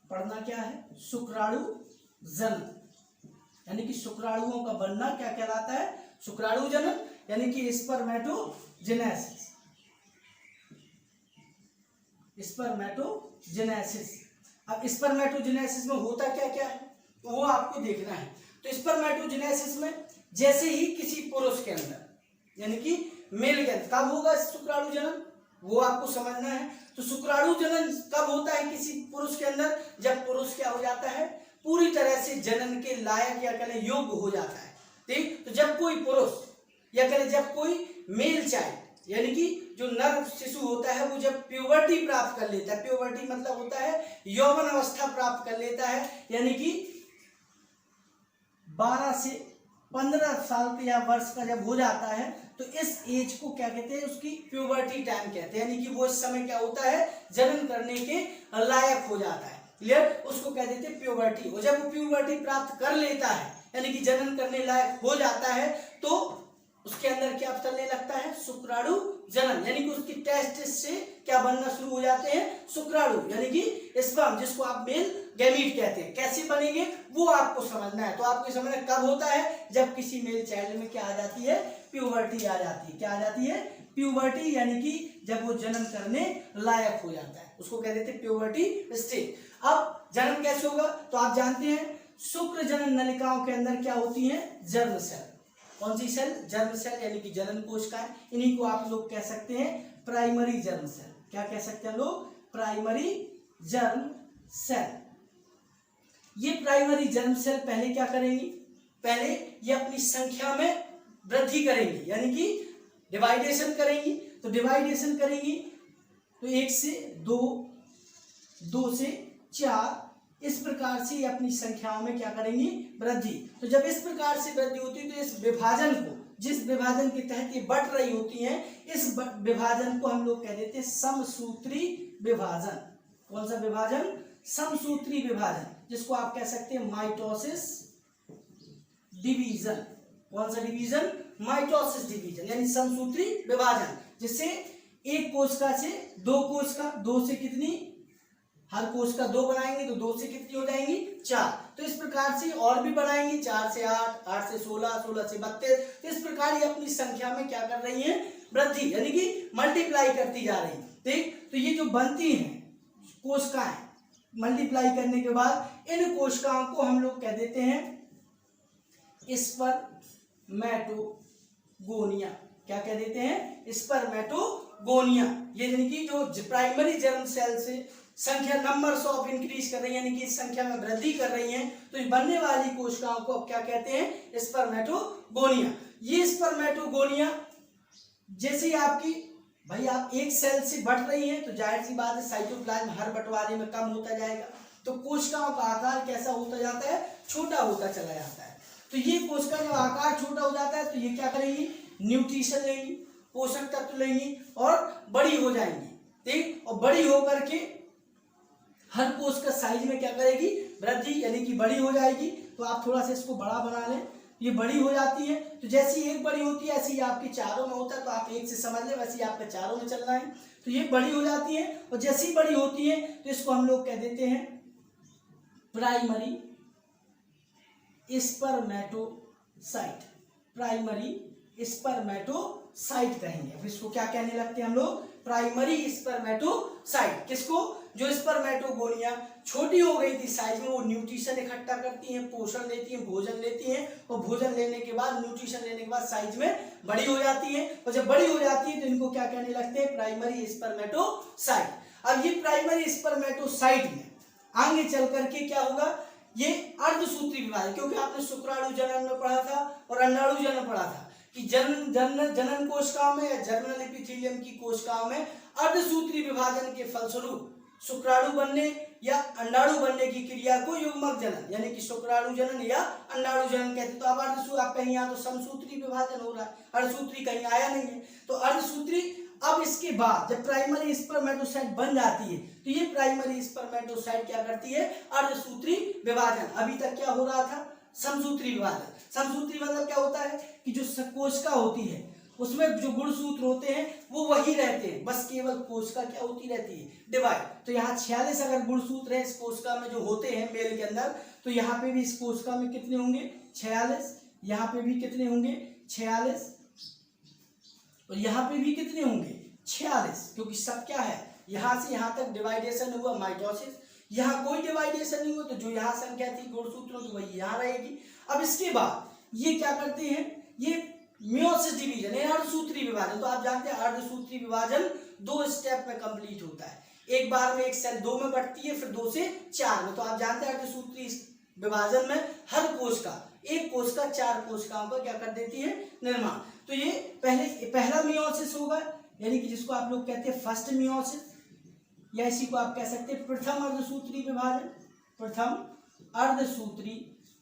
पढ़ना क्या है, शुक्राणु जनन, यानी कि शुक्राणुओं का बनना क्या कहलाता है, शुक्राणु जनन, यानी कि स्पर्मेटोजेनेसिस। स्पर्मेटोजेनेसिस। अब स्पर्मेटोजेनेसिस में होता क्या क्या है, तो वो आपको देखना है। तो स्पर्मेटोजेनेसिस में जैसे ही किसी पुरुष के अंदर, यानी कि मेल के अंदर, कब होगा शुक्राणु जनन, वो आपको समझना है। तो शुक्राणु जनन कब होता है किसी पुरुष के अंदर, जब पुरुष क्या हो जाता है, पूरी तरह से जनन के लायक या कहें योग्य हो जाता है। ठीक, तो जब कोई पुरुष या कहें जब कोई मेल चाइल्ड, यानी कि जो नर शिशु होता है, वो जब प्यूबर्टी प्राप्त कर लेता है, प्यूबर्टी मतलब होता है यौवन अवस्था प्राप्त कर लेता है, यानी कि 12 से 15 साल का या वर्ष का जब हो जाता है, तो इस एज को क्या कहते हैं, उसकी प्यूबर्टी टाइम कहते हैं, यानी कि वो इस समय क्या होता है, जनन करने के लायक हो जाता है। क्लियर, उसको कह देते हैं प्यूबर्टी। और जब वो प्यूबर्टी प्राप्त कर लेता है यानी कि जनन करने लायक हो जाता है तो उसके अंदर क्या चलने लगता है, शुक्राणु जनन, यानी कि उसकी टेस्टिस से क्या बनना शुरू हो जाते हैं, शुक्राणु यानी कि स्पर्म, जिसको आप मेल गैमीट कहते हैं। कैसे बनेंगे वो आपको समझना है। तो आपको समझना कब होता है, जब किसी मेल चाइल्ड में क्या आ जाती है, प्यूबर्टी आ जाती है। क्या आ जाती है, प्यूबर्टी, यानी कि जब वो जन्म करने लायक हो जाता है उसको कह देते हैं प्यूबर्टी स्टेज। अब जन्म कैसे होगा, तो आप जानते हैं शुक्र जनन नलिकाओं के अंदर क्या होती है, जर्म सेल। कौन सी सेल, जर्म सेल, यानी कि जनन कोशिकाएं। इन्हीं को आप लोग कह सकते हैं प्राइमरी जर्म सेल। क्या कह सकते हैं लोग, प्राइमरी जर्म सेल। ये प्राइमरी जर्म सेल पहले क्या करेंगी, पहले ये अपनी संख्या में वृद्धि करेंगी, यानी कि डिवाइडेशन करेंगी। तो डिवाइडेशन करेंगी तो 1 से 2, 2 से 4, इस प्रकार से अपनी संख्याओं में क्या करेंगी, वृद्धि। तो जब इस प्रकार से वृद्धि होती है तो इस विभाजन को, जिस विभाजन के तहत ये बढ़ रही होती हैं, इस विभाजन को हम लोग कह देते हैं समसूत्री विभाजन। कौन सा विभाजन, समसूत्री विभाजन, जिसको आप कह सकते हैं माइटोसिस डिवीजन। कौन सा डिवीजन, माइटोसिस डिवीजन, यानी समसूत्री विभाजन, जिससे एक कोशिका से 2 कोशिका, 2 से कितनी, हर कोशिका 2 बनाएंगे तो 2 से कितनी हो जाएंगी, 4। तो इस प्रकार से और भी बनाएंगे, 4 से 8, 8 से 16, 16 से 32। तो इस प्रकार ये अपनी संख्या में क्या कर रही है, वृद्धि, यानी कि मल्टीप्लाई करती जा रही है। ठीक, तो ये जो बनती हैं कोशिकाएं, मल्टीप्लाई करने के बाद इन कोशिकाओं को हम लोग कह देते हैं स्पर्मेटोगोनिया। क्या कह देते हैं, स्पर्मेटोगोनिया। ये यानी कि जो प्राइमरी जर्म सेल से संख्या नंबर्स ऑफ इंक्रीज कर रही है, यानी कि इस संख्या में वृद्धि कर रही हैं, तो इस बनने वाली कोशिकाओं को अब क्या कहते हैं, स्पर्मेटोगोनिया। ये स्पर्मेटोगोनिया जैसे ही आपकी, भाई आप एक सेल से बढ़ रही हैं तो जाहिर सी बात है साइटोप्लाज्म हर बंटवारे में कम होता जाएगा, तो कोशिकाओं का आकार कैसा होता जाता है, छोटा होता चला जाता है। तो ये कोशिका जब आकार छोटा हो जाता है तो ये क्या करेंगी, न्यूट्रिशन लेंगी, पोषक तत्व लेंगी और बड़ी हो जाएंगी। ठीक, और बड़ी होकर के हर कोशिका साइज में क्या करेगी, वृद्धि, यानी कि बड़ी हो जाएगी। तो आप थोड़ा सा इसको बड़ा बना लें, ये बड़ी हो जाती है। तो जैसी एक बड़ी होती है ऐसे ही आपके चारों में होता है, तो आप एक से समझ लें, वैसे ही आपके चारों में चलना है। तो ये बड़ी हो जाती है और जैसी ही बड़ी होती है तो इसको हम लोग कह देते हैं प्राइमरी स्पर्मेटोसाइट। प्राइमरी स्पर्मेटोसाइट कहेंगे। अब इसको क्या कहने लगते हैं हम लोग, प्राइमरी स्पर्मेटोसाइट। किसको, जो स्पर्मेटोगोनिया छोटी हो गई थी साइज में, वो न्यूट्रिशन इकट्ठा करती हैं, पोषण लेती हैं, भोजन लेती हैं, और भोजन लेने के बाद, न्यूट्रिशन लेने के बाद साइज में बड़ी हो जाती हैं। और जब बड़ी हो जाती है तो इनको क्या कहने लगते हैं, प्राइमरी स्पर्मेटोसाइट। अब ये प्राइमरी स्पर्मेटोसाइट में आगे चल करके क्या होगा, ये अर्धसूत्री विभाजन, क्योंकि आपने शुक्राणु जनन में पढ़ा था और अंडाणु जनन पढ़ा था कि जनन कोशिकाओं में या जर्मिनल एपिथेलियम की कोशिकाओं में अर्धसूत्री विभाजन के फलस्वरूप शुक्राणु बनने या अंडाणु बनने की क्रिया को युग्मक जनन, यानी कि शुक्राणु जनन या अंडाणु जनन कहते हैं। तो अब अर्धसूत्री, आप कहीं यहाँ तो समसूत्री विभाजन हो रहा है, अर्धसूत्री कहीं आया नहीं है, तो अर्धसूत्री। अब इसके बाद जब प्राइमरी स्पर्मेटोसाइट बन जाती है तो ये प्राइमरी स्पर्मेटोसाइट क्या करती है, अर्धसूत्री विभाजन। अभी तक क्या हो रहा था, समसूत्री विभाजन। समसूत्री मतलब क्या होता है कि जो कोशिका होती है उसमें जो गुणसूत्र होते हैं वो वही रहते हैं, बस केवल कोशिका क्या होती रहती है, डिवाइड। तो यहाँ 46 अगर गुणसूत्र है इस कोशिका में जो होते हैं मेल के अंदर, तो यहाँ पे भी इस कोशिका में कितने होंगे, 46। यहाँ पे भी कितने होंगे, 46। और यहाँ पे भी कितने होंगे, 46, क्योंकि सब क्या है, यहाँ से यहाँ तक डिवाइडेशन हुआ, माइटोसिस। यहाँ कोई डिवाइडेशन नहीं हुआ तो जो यहाँ संख्या थी गुणसूत्रों की वही यहाँ रहेगी। अब इसके बाद ये क्या करते हैं, ये मियोसिस डिवीजन, अर्धसूत्री विभाजन। तो आप जानते हैं अर्धसूत्री विभाजन 2 स्टेप में कंप्लीट होता है। एक बार में एक सेल 2 में बढ़ती है, फिर 2 से 4 में। तो आप जानते हैं अर्धसूत्री विभाजन में हर कोशिका, एक कोशिका 4 कोशिकाओं का क्या कर देती है, निर्माण। तो ये पहला मियोसिस होगा, यानी कि जिसको आप लोग कहते हैं फर्स्ट मियोसिस, या इसी को आप कह सकते हैं प्रथम अर्धसूत्री विभाजन। प्रथम अर्धसूत्री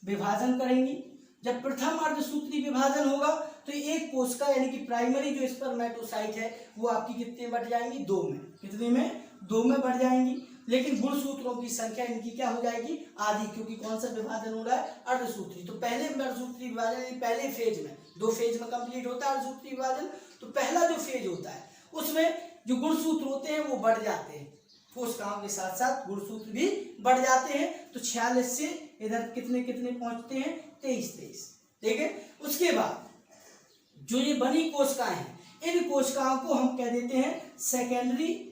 विभाजन करेंगी। जब प्रथम अर्धसूत्री विभाजन होगा तो एक कोशिका यानी कि प्राइमरी जो स्पर्मेटोसाइट है वो आपकी कितने बढ़ जाएंगी, 2 में। कितने में, 2 में बढ़ जाएंगी। लेकिन गुणसूत्रों की संख्या इनकी क्या हो जाएगी, आधी, क्योंकि कौन सा विभाजन हो रहा है, अर्धसूत्री। तो पहले अर्धसूत्री विभाजन पहले फेज में, 2 फेज में कंप्लीट होता है अर्धसूत्री विभाजन। तो पहला जो फेज होता है उसमें जो गुणसूत्र होते हैं वो बढ़ जाते हैं, कोशिकाओं के साथ साथ गुणसूत्र भी बढ़ जाते हैं। तो 46 से इधर कितने कितने पहुंचते हैं, 23। ठीक है। उसके बाद जो ये बनी कोशिकाएं हैं, इन कोशिकाओं को हम कह देते हैं सेकेंडरी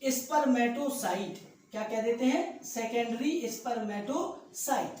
स्पर्मेटोसाइट। क्या कह देते हैं, सेकेंडरी स्पर्मेटोसाइट।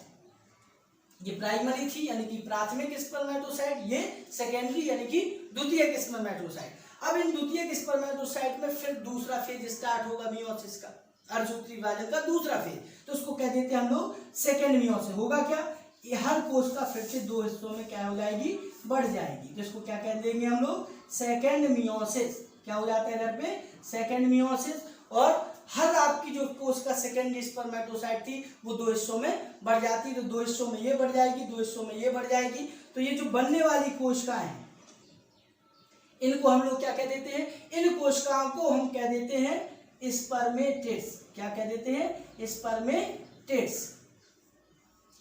ये प्राइमरी थी यानी कि प्राथमिक स्पर्मेटोसाइट, ये सेकेंडरी यानी कि द्वितीयक स्पर्मेटोसाइट। अब इन द्वितीयक स्पर्मेटोसाइट में फिर दूसरा फेज स्टार्ट होगा मियोसिस का, अर्धसूत्री विभाजन का दूसरा फेज। तो उसको कह देते हैं हम लोग सेकेंड मियोसिस। होगा क्या, ये हर कोशिका फिर से 2 हिस्सों में क्या हो जाएगी, बढ़ जाएगी। जिसको क्या कह देंगे हम लोग, सेकेंड मियोसिस। क्या हो जाता है इधर पे, सेकेंड मियोसिस। और हर आपकी जो कोशिका सेकेंड स्पर्मेटोसाइट थी वो 2 हिस्सों में बढ़ जाती, तो 2 हिस्सों में ये बढ़ जाएगी, 2 हिस्सों में ये बढ़ जाएगी। तो ये जो बनने वाली कोशिकाएं हैं इनको हम लोग क्या कह देते हैं, इन कोशिकाओं को हम कह देते हैं स्पर्मेटेट्स। क्या कह देते हैं, स्पर्मेटेट्स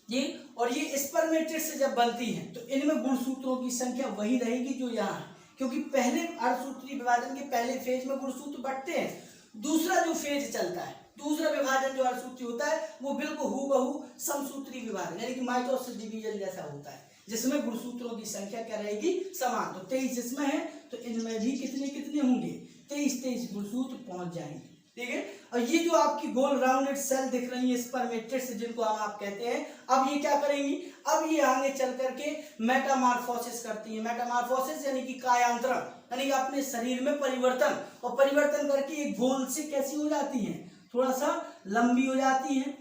जी। और ये स्पर्मेटेट्स जब बनती हैं तो इनमें गुणसूत्रों की संख्या वही रहेगी जो यहाँ है, क्योंकि पहले अर्धसूत्री विभाजन के पहले फेज में गुणसूत्र बढ़ते हैं। दूसरा जो फेज चलता है, दूसरा विभाजन जो अर्धसूत्री होता है वो बिल्कुल हूबहू समसूत्री विभाजन यानी कि माइटोसिस डिवीजन जैसा होता है, जिसमें गुणसूत्रों की संख्या क्या रहेगी, समान। तो 23 इसमें है तो इनमें भी कितने कितने होंगे, 23 गुणसूत्र पहुंच जाएंगे। ठीक है। और ये जो आपकी गोल राउंडेड सेल दिख रही है स्पर्मेटेट्स जिनको हम आप कहते हैं, अब ये क्या करेंगी, अब ये आगे चल करके मेटामॉर्फोसिस करती है। मेटामॉर्फोसिस यानी कि कायांतरण, यानी कि अपने शरीर में परिवर्तन, और परिवर्तन करके ये गोल से कैसी हो जाती है, थोड़ा सा लंबी हो जाती है।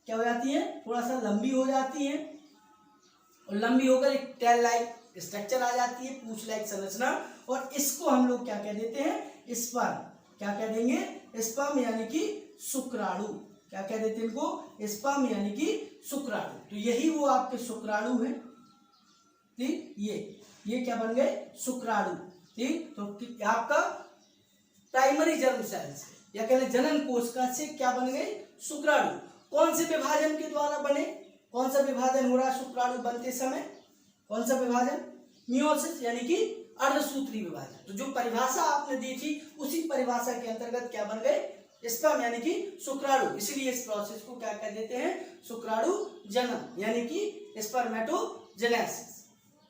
क्या हो जाती है, थोड़ा सा लंबी हो जाती है, और लंबी होकर एक टेल लाइक स्ट्रक्चर आ जाती है, पूंछ लाइक संरचना। और इसको हम लोग क्या कह देते हैं, स्पर्म। क्या कह देंगे, स्पर्म यानी कि शुक्राणु। क्या कह देते हैं इनको, स्पर्म यानी कि शुक्राणु। तो यही वो आपके शुक्राणु है। ठीक, ये क्या बन गए, शुक्राणु। ठीक, तो आपका प्राइमरी जर्म सेल से या कहते जनन कोशिका से क्या बन गए, शुक्राणु। कौन से विभाजन के द्वारा बने, कौन सा विभाजन हो रहा है शुक्राणु बनते समय, कौन सा विभाजन, मियोसिस यानी कि अर्धसूत्री विभाजन। तो जो परिभाषा आपने दी थी उसी परिभाषा के अंतर्गत क्या बन गए, स्पर्म यानी कि शुक्राणु। इसलिए इस प्रोसेस को क्या कह देते हैं, शुक्राणु जनन यानी कि स्पर्मेटोजेनेसिस।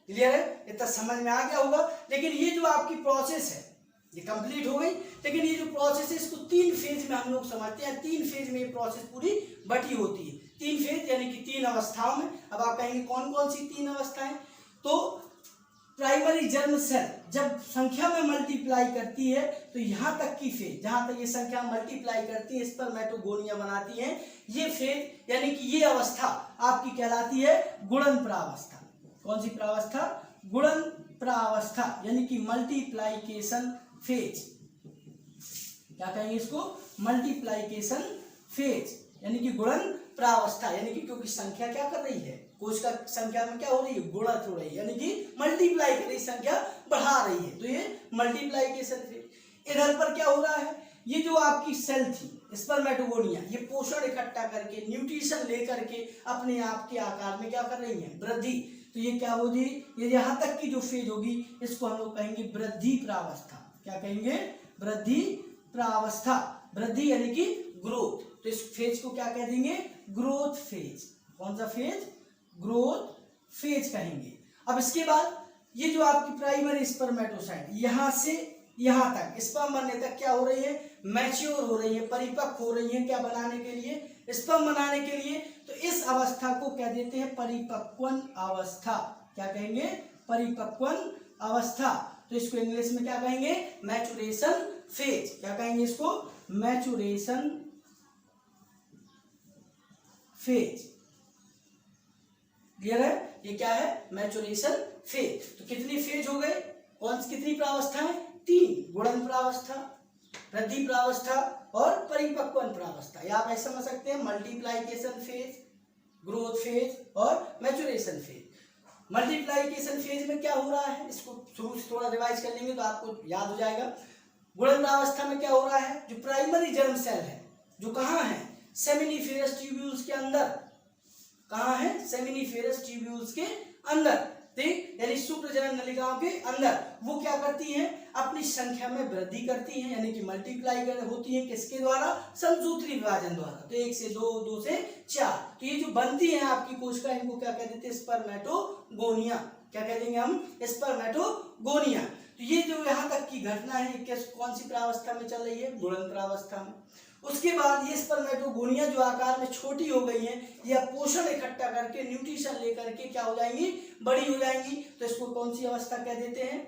क्लियर है, इतना समझ में आ गया होगा। लेकिन ये जो आपकी प्रोसेस है ये कंप्लीट हो गई, लेकिन ये जो प्रोसेस है इसको 3 फेज में हम लोग समझते हैं। 3 फेज में ये प्रोसेस पूरी बटी होती है, 3 फेज यानी कि 3 अवस्थाओं में। अब आप कहेंगे कौन कौन सी 3 अवस्थाएं, तो प्राइमरी जर्म सेल जब संख्या में मल्टीप्लाई करती है तो यहाँ तक की फेज, जहां तक ये संख्या मल्टीप्लाई करती है स्पर्मेटोगोनिया बनाती है, ये फेज यानी कि ये अवस्था आपकी कहलाती है गुणन प्रावस्था। कौन सी प्रावस्था, गुणन प्रावस्था यानी कि मल्टीप्लाइकेशन फेज। क्या कहेंगे इसको, मल्टीप्लाइकेशन फेज यानी कि गुणन प्रावस्था। यानी कि क्योंकि संख्या क्या कर रही है, कोशिका संख्या में क्या हो रही है, गुणत हो रही है, यानी कि मल्टीप्लाई कर रही, संख्या बढ़ा रही है, तो ये मल्टीप्लाइकेशन फेज। इधर पर क्या हो रहा है, ये जो आपकी सेल थी स्पर्मेटोगोनिया, ये पोषण इकट्ठा करके, न्यूट्रिशन लेकर के अपने आप के आकार में क्या कर रही है, वृद्धि। तो ये क्या होगी, ये यहाँ तक की जो फेज होगी इसको हम लोग कहेंगे वृद्धि प्रावस्था। क्या कहेंगे, वृद्धि प्रावस्था। वृद्धि यानी कि ग्रोथ, तो इस फेज को क्या कह देंगे, ग्रोथ फेज। कौन सा फेज, ग्रोथ फेज कहेंगे। अब इसके बाद ये जो आपकी प्राइमरी स्पर्मेटोसाइट यहाँ से यहाँ तक स्पर्म बनने तक क्या हो रही है, मैच्योर हो रही है, परिपक्व हो रही है, क्या बनाने के लिए, स्पर्म बनाने के लिए। तो इस अवस्था को कह देते हैं परिपक्वन अवस्था। क्या कहेंगे, परिपक्वन अवस्था। तो इसको इंग्लिश में क्या कहेंगे, मैचुरेशन फेज। क्या कहेंगे इसको, मैचुरेशन फेज। क्लियर है, ये क्या है, मैचुरेशन फेज। तो कितनी फेज हो गए, कौन सी कितनी प्रावस्था है, 3, गुणन प्रावस्था, वृद्धि प्रावस्था और परिपक्वन प्रावस्था। या आप ऐसा समझ सकते हैं मल्टीप्लाइकेशन फेज, ग्रोथ फेज और मैचुरेशन फेज। मल्टीप्लाइकेशन फेज में क्या हो रहा है, इसको शुरू से थोड़ा रिवाइज कर लेंगे तो आपको याद हो जाएगा। गुणनावस्था में क्या हो रहा है, जो प्राइमरी जर्म सेल है जो कहाँ है, सेमिनिफेरस ट्यूब्यूल्स के अंदर, कहाँ है, सेमिनिफेरस ट्यूब्यूल्स के अंदर, ठीक, यानी शुक्रजनन नलिकाओं के अंदर, वो क्या करती हैं, अपनी संख्या में वृद्धि करती हैं, यानी कि मल्टीप्लाई होती है किसके द्वारा, समसूत्री विभाजन द्वारा। तो 1 से 2, 2 से 4, तो ये जो बनती है आपकी कोशिका, इनको क्या कह देते हैं, स्पर्मेटोगोनिया। क्या कह देंगे हम, स्पर्मेटोगोनिया। तो ये जो यहाँ तक की घटना है, कौन सी प्रावस्था में चल रही है, गुणन प्रावस्था में। उसके बाद ये स्पर्मेटोगोनिया जो आकार में छोटी हो गई है, यह पोषण इकट्ठा करके, न्यूट्रिशन लेकर के क्या हो जाएंगी, बड़ी हो जाएंगी। तो इसको कौन सी अवस्था कह देते हैं,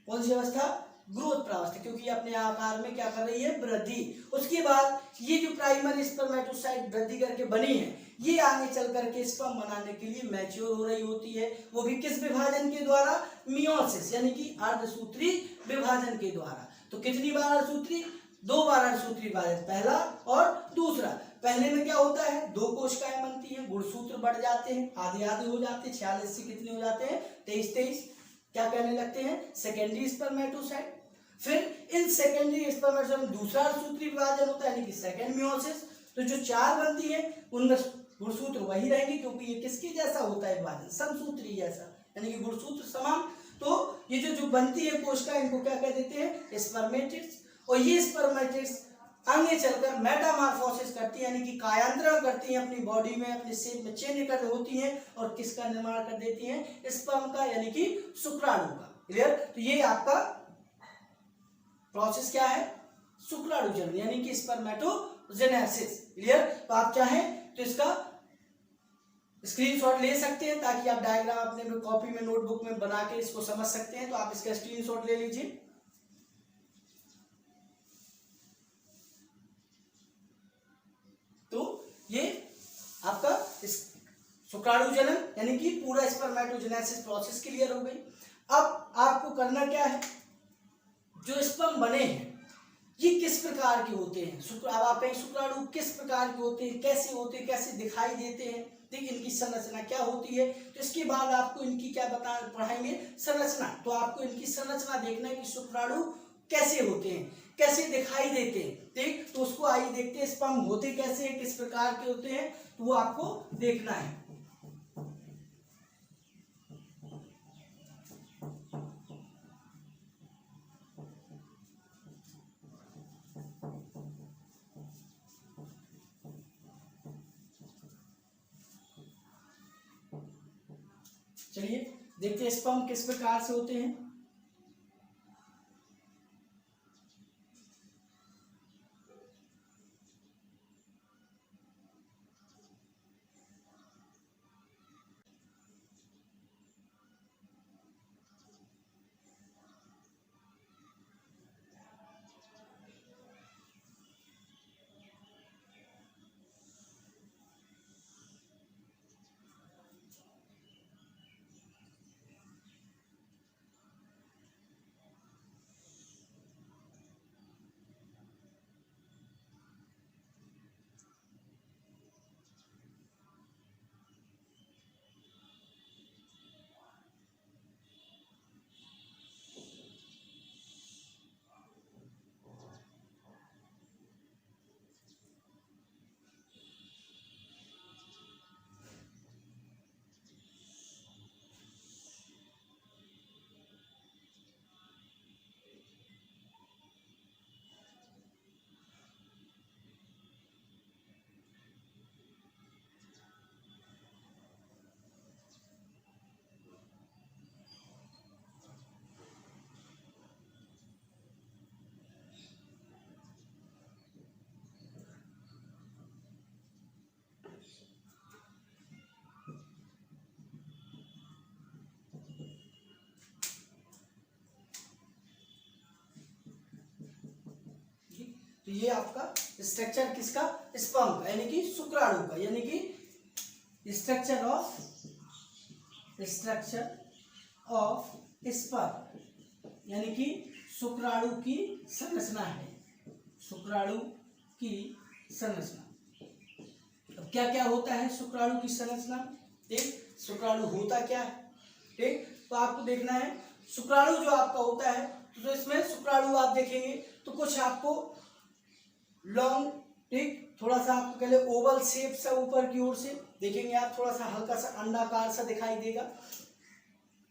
कौन सी अवस्था, ग्रोथ प्रावस्था, क्योंकि अपने आकार में क्या कर रही है, वृद्धि। उसके बाद ये जो प्राइमरी स्पर्मेटोसाइट वृद्धि करके बनी है, ये आगे चल करके स्पर्म बनाने के लिए मैच्योर हो रही होती है, वो भी किस विभाजन के द्वारा, मियोसिस, यानी कि अर्धसूत्री विभाजन के द्वारा। तो कितनी बार अर्धसूत्री, 2 बार अर्धसूत्री विभाजन, पहला और दूसरा। पहले में क्या होता है, 2 कोशिकाएं बनती हैं, गुणसूत्र बढ़ जाते हैं, आधे आधे हो जाते हैं, 46 से कितने हो जाते हैं, 23, क्या कहने लगते हैं, सेकेंडरी स्पर्मेटोसाइट। फिर इन सेकेंडरी स्पर्मेटोसाइट में दूसरा अर्धसूत्री विभाजन होता है, यानी कि सेकेंड मियोसिस। तो जो 4 बनती है उनमें गुणसूत्र वही रहेंगे, क्योंकि ये किसके जैसा होता है विभाजन, समसूत्री जैसा, यानी कि गुणसूत्र समान। तो ये जो बनती है कोशिका, इनको क्या कह देते हैं, स्पर्मेटिड्स। और ये स्पर्मेटिड्स आगे चलकर मेटामॉर्फोसिस करती है, यानी कि कायांतरण करती हैं अपनी बॉडी में, अपने शेप में चेंज कर होती हैं, और किसका निर्माण कर देती हैं, स्पर्म का, यानी कि शुक्राणु का। क्लियर। तो ये आपका प्रोसेस क्या है, शुक्राणु जन्म, यानी कि स्पर्मेटोजेनेसिस। क्लियर। तो आप चाहें तो इसका स्क्रीनशॉट ले सकते हैं, ताकि आप डायग्राम अपने कॉपी में, नोटबुक में बना के इसको समझ सकते हैं। तो आप इसका स्क्रीनशॉट ले लीजिए। तो ये आपका शुक्राणु जनन, यानी कि पूरा स्पर्मेटोजेनेसिस प्रोसेस क्लियर हो गई। अब आपको करना क्या है, जो स्पर्म बने हैं ये किस प्रकार के होते हैं, अब आप शुक्राणु किस प्रकार के होते हैं, कैसे होते हैं, कैसे दिखाई देते हैं, ठीक, इनकी संरचना क्या होती है। तो इसके बाद आपको इनकी क्या पढ़ाएंगे, संरचना। तो आपको इनकी संरचना देखना है कि शुक्राणु कैसे होते हैं, कैसे दिखाई देते हैं, ठीक। तो उसको आइए देखते हैं, स्पर्म होते कैसे हैं, किस प्रकार के होते हैं, तो वो आपको देखना है। चलिए देखते हैं स्पर्म किस प्रकार से होते हैं। तो ये आपका स्ट्रक्चर किसका, स्पर्म का, यानी कि शुक्राणु का, यानी कि स्ट्रक्चर ऑफ स्पर्म, यानी कि शुक्राणु की संरचना है, शुक्राणु की संरचना। अब क्या क्या होता है शुक्राणु की संरचना, ठीक, शुक्राणु होता क्या है, ठीक। तो आपको देखना है शुक्राणु जो आपका होता है, तो इसमें शुक्राणु आप देखेंगे तो कुछ आपको लॉन्ग, ठीक, थोड़ा सा आपको पहले ओवल शेप सा ऊपर की ओर से देखेंगे आप, थोड़ा सा हल्का सा अंडाकार सा दिखाई देगा।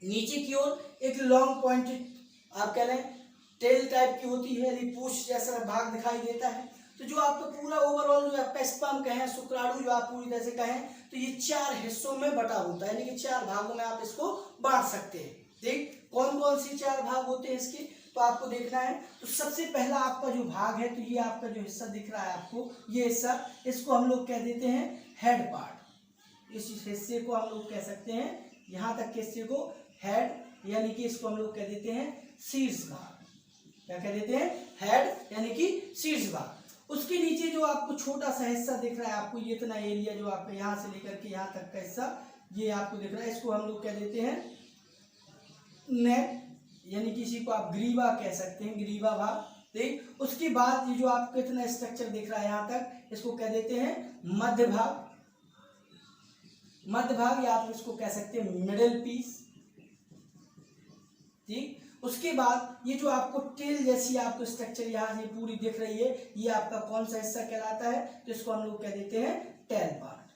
नीचे की ओर एक लॉन्ग पॉइंटेड आप कह लें टेल टाइप की होती है, यानी पूंछ जैसा भाग दिखाई देता है। तो जो आपका पूरा ओवरऑल जो आपका स्पर्म कहें, शुक्राणु जो आप पूरी तरह से कहें, तो ये 4 हिस्सों में बटा होता है, यानी कि 4 भागों में आप इसको बांट सकते हैं। ठीक, कौन कौन सी 4 भाग होते हैं इसके, तो आपको देखना है। तो सबसे पहला आपका जो भाग है, तो ये आपका जो हिस्सा दिख रहा है आपको, ये हिस्सा, इसको हम लोग कह देते हैं हेड पार्ट। इस हिस्से को हम लोग कह सकते हैं, यहाँ तक के हिस्से को हेड, यानी कि इसको हम लोग कह देते हैं शीर्ष भाग। क्या कह देते हैं, हेड यानी कि शीर्ष भाग। उसके नीचे जो आपको छोटा सा हिस्सा दिख रहा है आपको, ये इतना एरिया जो आपका यहाँ से लेकर के यहाँ तक का हिस्सा ये आपको दिख रहा है, इसको हम लोग कह देते हैं नेक, यानी किसी को आप ग्रीवा कह सकते हैं, ग्रीवा भाग। ठीक, उसके बाद ये जो आपको इतना स्ट्रक्चर दिख रहा है यहाँ तक, इसको कह देते हैं मध्य भाग। मध्य भाग या आप इसको कह सकते हैं मिडिल पीस। ठीक, उसके बाद ये जो आपको टेल जैसी आपको स्ट्रक्चर यहाँ से पूरी दिख रही है, ये आपका कौन सा हिस्सा कहलाता है, तो इसको हम लोग कह देते हैं टेल पार्ट।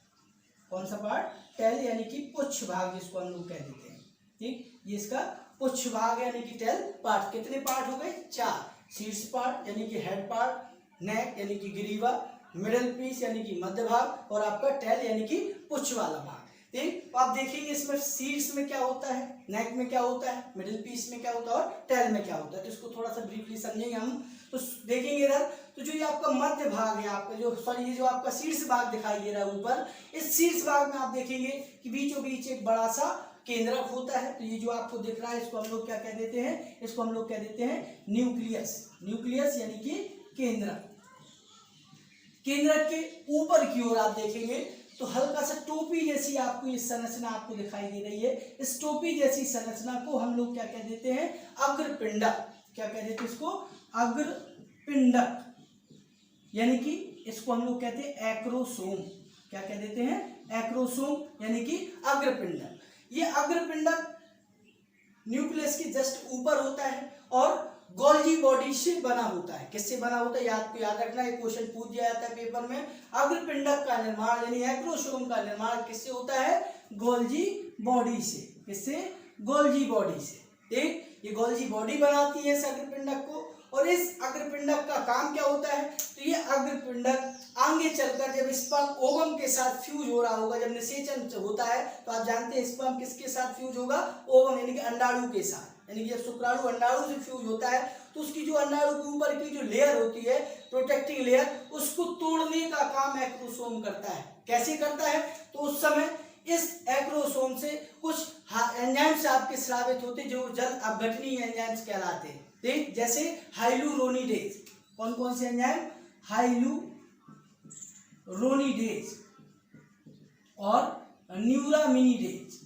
कौन सा पार्ट, टेल, यानी कि पुच्छ भाग जिसको हम लोग कह देते हैं। ठीक, ये इसका पुच्छ भाग यानी कि टेल पार्ट। कितने पार्ट हो गए, 4। शीर्ष पार्ट यानी कि हेड पार्ट, नेक यानी कि ग्रीवा, मिडिल पीस यानी कि मध्य भाग, और आपका टेल यानी कि पुच्छ वाला भाग। ठीक, तो आप देखेंगे इसमें शीर्ष में क्या होता है, नेक में क्या होता है, मिडिल पीस में क्या होता है, और टेल में क्या होता है। तो इसको थोड़ा सा ब्रीफली समझेंगे हम। तो देखेंगे इधर, तो जो ये आपका मध्य भाग है आपका, जो सॉरी ये जो आपका शीर्ष भाग दिखाई दे रहा है ऊपर, इस शीर्ष भाग में आप देखेंगे कि बीचों बीच एक बड़ा सा केंद्रक होता है। तो ये जो आपको दिख रहा है, इसको हम लोग क्या कह देते हैं, इसको हम लोग कह देते हैं न्यूक्लियस। न्यूक्लियस यानी कि केंद्रक। केंद्रक के ऊपर की ओर आप देखेंगे तो हल्का सा टोपी जैसी आपको ये संरचना आपको दिखाई दे रही है। इस टोपी जैसी संरचना को हम लोग क्या कह देते हैं, अग्रपिंडक। क्या कह देते हैं इसको, अग्रपिंडक, यानी कि इसको हम लोग कहते हैं एक्रोसोम। क्या कह देते हैं, एक्रोसोम यानी कि अग्रपिंडक। ये अग्रपिंडक न्यूक्लियस के जस्ट ऊपर होता है और गोल्जी बॉडी से बना होता है। किससे बना होता है, आपको याद रखना, एक क्वेश्चन पूछ दिया जाता है पेपर में। अग्रपिंडक का निर्माण यानी एक्रोसोम का निर्माण किससे होता है, गोल्जी बॉडी से। किससे, गोल्जी बॉडी से। ठीक, ये गोल्जी बॉडी बनाती है इस अग्रपिंडक को। और इस अग्रपिंडक का काम क्या होता है, तो ये अग्रपिंडक आगे चलकर जब स्पर्म ओवम के साथ फ्यूज हो रहा होगा, जब निषेचन होता है, तो आप जानते हैं स्पर्म किसके साथ फ्यूज होगा, ओवम यानी कि अंडाणु के साथ। यानी कि जब शुक्राणु अंडाणु से फ्यूज होता है तो उसकी जो अंडाणु के ऊपर की जो लेयर होती है, प्रोटेक्टिंग लेयर, उसको तोड़ने का काम एक्रोसोम करता है। कैसे करता है, तो उस समय इस एक्रोसोम से कुछ एंजाइम्स आपके स्रावित होते हैं जो जल अपघटनीय एंजाइम्स कहलाते हैं। ठीक, जैसे हाइलुरोनिडेज। कौन कौन से एंजाइम, हाइलुरोनिडेज और न्यूरामिनिडेज।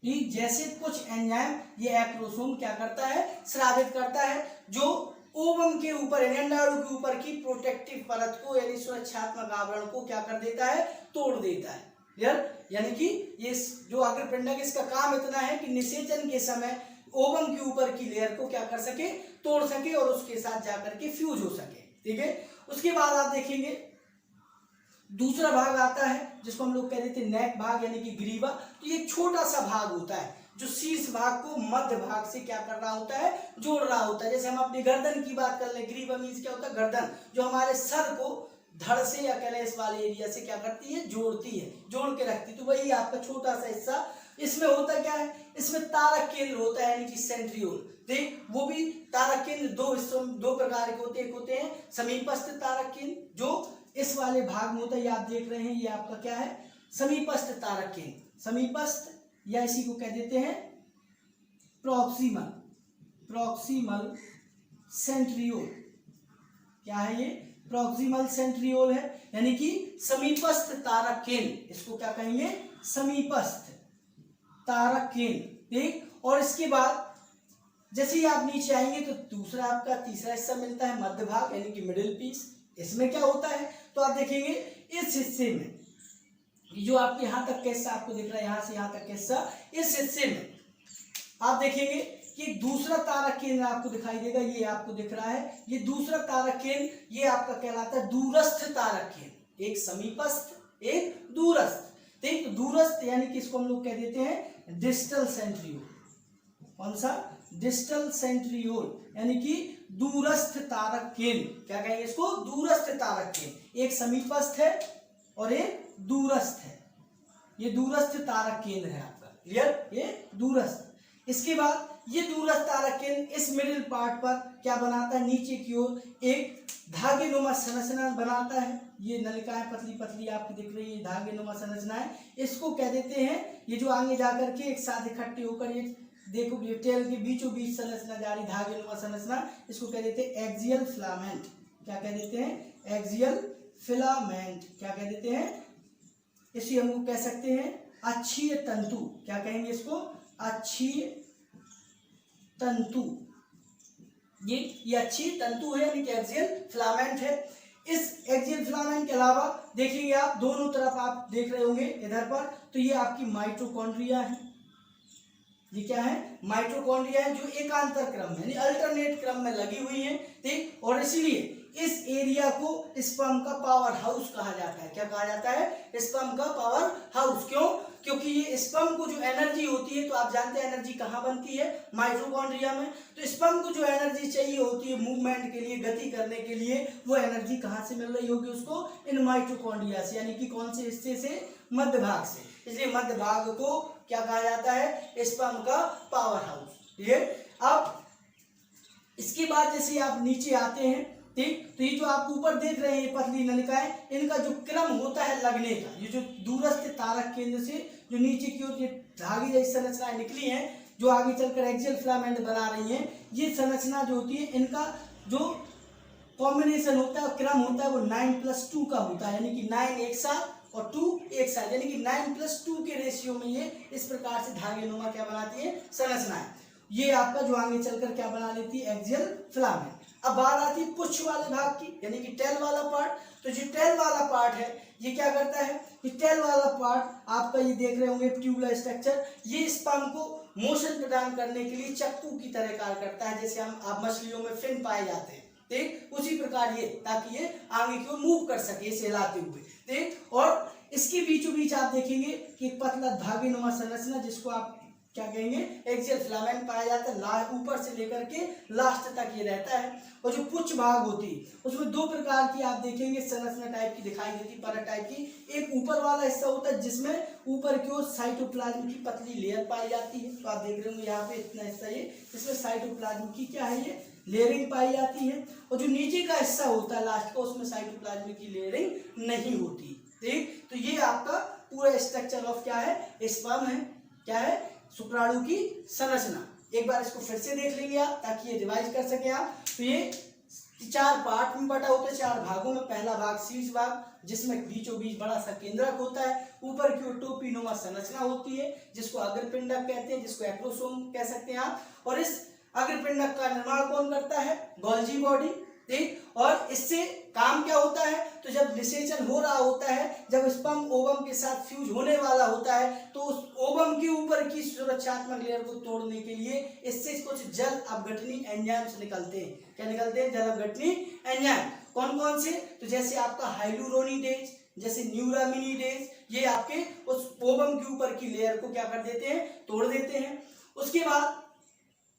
ठीक, जैसे कुछ एंजाइम ये एक्रोसोम क्या करता है, स्रावित करता है, जो ओवम के ऊपर अंडाणु के ऊपर की प्रोटेक्टिव परत को यानी सुरक्षात्मक आवरण को क्या कर देता है, तोड़ देता है। क्लियर, यानी कि ये जो अग्रपिंडक, इसका काम इतना है कि निषेचन के समय ओवम के ऊपर की लेयर को क्या कर सके, तोड़ सके और उसके साथ जाकर के फ्यूज हो सके। ठीक है, उसके बाद आप देखेंगे दूसरा भाग आता है जिसको हम लोग कह देते हैं नेक भाग यानी कि ग्रीवा। तो ये छोटा सा भाग होता है जो शीर्ष भाग को मध्य भाग से क्या कर रहा होता है, जोड़ रहा होता है। जैसे हम अपनी गर्दन की बात कर ले, ग्रीवा मीन्स क्या होता है, गर्दन, जो हमारे सर को धड़ से या कह इस वाले एरिया से क्या करती है, जोड़ती है, जोड़ के रखती है। तो वही आपका छोटा सा हिस्सा, इसमें होता क्या है, इसमें तारक केंद्र होता है यानी कि सेंट्रियोल। देख, वो भी तारक केंद्र दो हिस्सों, दो प्रकार के होते हैं। एक होते हैं समीपस्थ तारक केंद्र जो इस वाले भाग में होता है, ये आप देख रहे हैं, ये आपका क्या है, समीपस्थ तारक केंद्र। समीपस्थ या इसी को कह देते हैं प्रॉक्सिमल, प्रॉक्सिमल सेंट्रियोल। क्या है ये, प्रॉक्सिमल सेंट्रियोल है, यानी कि समीपस्थ तारक केंद्र। इसको क्या कहेंगे, समीपस्थ तारक केंद्र। ठीक, और इसके बाद जैसे ही आप नीचे आएंगे तो दूसरा आपका तीसरा हिस्सा मिलता है मध्य भाग यानी कि मिडिल पीस। इसमें क्या होता है, तो आप देखेंगे इस हिस्से में, जो आपके यहाँ तक का हिस्सा आपको दिख रहा है, यहाँ से यहाँ तक का हिस्सा, इस हिस्से में आप देखेंगे कि कि दूसरा तारक केंद्र आपको दिखाई देगा, ये आपको दिख रहा है, ये दूसरा तारक केंद्र, ये आपका कहलाता है दूरस्थ तारक केंद्र। एक समीपस्थ, एक दूरस्थ। तो दूरस्थ यानी कि इसको हम लोग कह देते हैं डिस्टल सेंट्रियोल। कौन सा? डिस्टल सेंट्रियोल, यानी कि दूरस्थ तारक केंद्र। क्या कहेंगे इसको? दूरस्थ तारक केंद्र। एक समीपस्थ है और एक दूरस्थ है। ये दूरस्थ तारक केंद्र है आपका, क्लियर? ये दूरस्थ। इसके बाद ये दूरस्थ तारक केंद्र इस मिडिल पार्ट पर क्या बनाता है? नीचे की ओर एक धागेनुमा संरचना बनाता है। ये नलिकाएं पतली पतली आपकी दिख रही है, धागेनुमा संरचना है। इसको कह देते हैं, ये जो आगे जाकर के एक साथ इकट्ठे होकर ये देखो ये टेल के बीचों बीच संरचना जा रही, धागेनुमा संरचना, इसको कह देते हैं एक्सियल फिलामेंट। क्या कह देते हैं? Axial filament. क्या कह देते हैं? इसे हम लोग कह सकते हैं अक्षीय तंतु। क्या कहेंगे इसको? अक्षीय तंतु। ये अक्षीय तंतु है, यानी कि एक्सियल फिलामेंट है। इस एक्सियल फिलामेंट के अलावा देखिए आप दोनों तरफ आप देख रहे होंगे इधर पर, तो ये आपकी माइटोकॉन्ड्रिया है। ये क्या है? माइटोकॉन्ड्रिया है, जो एकांतर क्रम में यानी अल्टरनेट क्रम में लगी हुई है, ठीक। और इसीलिए इस एरिया को स्पर्म का पावर हाउस कहा जाता है। क्या कहा जाता है? स्पर्म का पावर हाउस। क्यों? क्योंकि ये स्पर्म को जो एनर्जी होती है, तो आप जानते हैं एनर्जी कहाँ बनती है? माइटोकॉन्ड्रिया में। तो स्पर्म को जो एनर्जी चाहिए होती है मूवमेंट के लिए, गति करने के लिए, वो एनर्जी कहाँ से मिल रही होगी उसको? इन माइटोकॉन्ड्रिया से, यानी कि कौन से हिस्से से? मध्य भाग से। इसलिए मध्य भाग को क्या कहा जाता है? स्पर्म का पावर हाउस। ये अब इसके बाद जैसे आप नीचे आते हैं, ठीक, तो ये जो आप ऊपर देख रहे हैं ये पतली नलिकाएं, इनका जो क्रम होता है लगने का, ये जो दूरस्थ तारक केंद्र से जो नीचे की ओर ये धागे जैसी संरचनाएं निकली हैं, जो आगे चलकर एक्सियल फिलामेंट बना रही हैं, ये संरचना जो होती है, इनका जो कॉम्बिनेशन होता है, क्रम होता है, वो 9+2 का होता है। यानी कि 9 एक साथ और 2 एक साथ, यानी कि 9+2 के रेशियो में ये इस प्रकार से धागेनुमा क्या बनाती है? संरचनाएं। ये आपका जो आगे चलकर क्या बना लेती है? Axial filament. अब बात आती है पुच्छ वाले भाग की, यानी कि टेल वाला पार्ट। तो जो टेल वाला पार्ट है, ये क्या करता है? ये टेल वाला पार्ट आपका, ये देख रहे होंगे ट्यूबुलर स्ट्रक्चर, ये स्पर्म को मोशन प्रदान करने के लिए चक्कू की तरह कार्य करता है। जैसे आप मछलियों में फिन पाए जाते हैं, ठीक, उसी प्रकार ये, ताकि ये आगे की ओर मूव कर सके इसे हिलाते हुए, ठीक। और इसके बीचों बीच आप देखेंगे कि एक पतला धागेनुमा संरचना, जिसको आप क्या कहेंगे? एक्सियल फिलामेंट पाया जाता है। ऊपर से लेकर के लास्ट तक ये रहता है। और जो पुच्छ भाग होती है, उसमें दो प्रकार की आप देखेंगे संरचना टाइप की दिखाई देती, परत टाइप की। एक ऊपर वाला हिस्सा होता है, जिसमें ऊपर की ओर साइटोप्लाज्म की पतली लेयर पाई जाती है। तो आप देख रहे होंगे यहाँ पे इतना हिस्सा, ये इसमें साइटोप्लाज्म की क्या है? ये लेयरिंग पाई जाती है। और जो नीचे का हिस्सा होता है लास्ट का, उसमें साइटोप्लाज्म की लेयरिंग नहीं होती, ठीक। तो ये आपका पूरा स्ट्रक्चर ऑफ क्या है? स्पर्म है। क्या है? शुक्राणु की संरचना। एक बार इसको फिर से देख लेंगे आप, ताकि ये रिवाइज कर सके आप। तो ये 4 पार्ट में बटा होता है, 4 भागों में। पहला भाग शीर्ष भाग, जिसमें बीचों बीच बड़ा सा केंद्रक होता है। ऊपर की ओर टोपीनुमा संरचना होती है, जिसको अग्रपिंडक कहते हैं, जिसको एक्रोसोम कह सकते हैं आप। और इस अग्रपिंडक का निर्माण कौन करता है? गोल्जी बॉडी, ठीक। और इससे काम क्या होता है? तो जब निषेचन हो रहा होता है, जब स्पर्म ओवम के साथ फ्यूज होने वाला होता है, तो उस ओवम के ऊपर की सुरक्षात्मक लेयर को तोड़ने के लिए इससे कुछ जल अपघटनी एंजाइम्स निकलते हैं। क्या निकलते हैं? जल अपघटनी एंजाइम। कौन कौन से? तो जैसे आपका हाइलुरोनिडेज, जैसे न्यूरामिनिडेज, ये आपके उस ओवम के ऊपर की लेयर को क्या कर देते हैं? तोड़ देते हैं। उसके बाद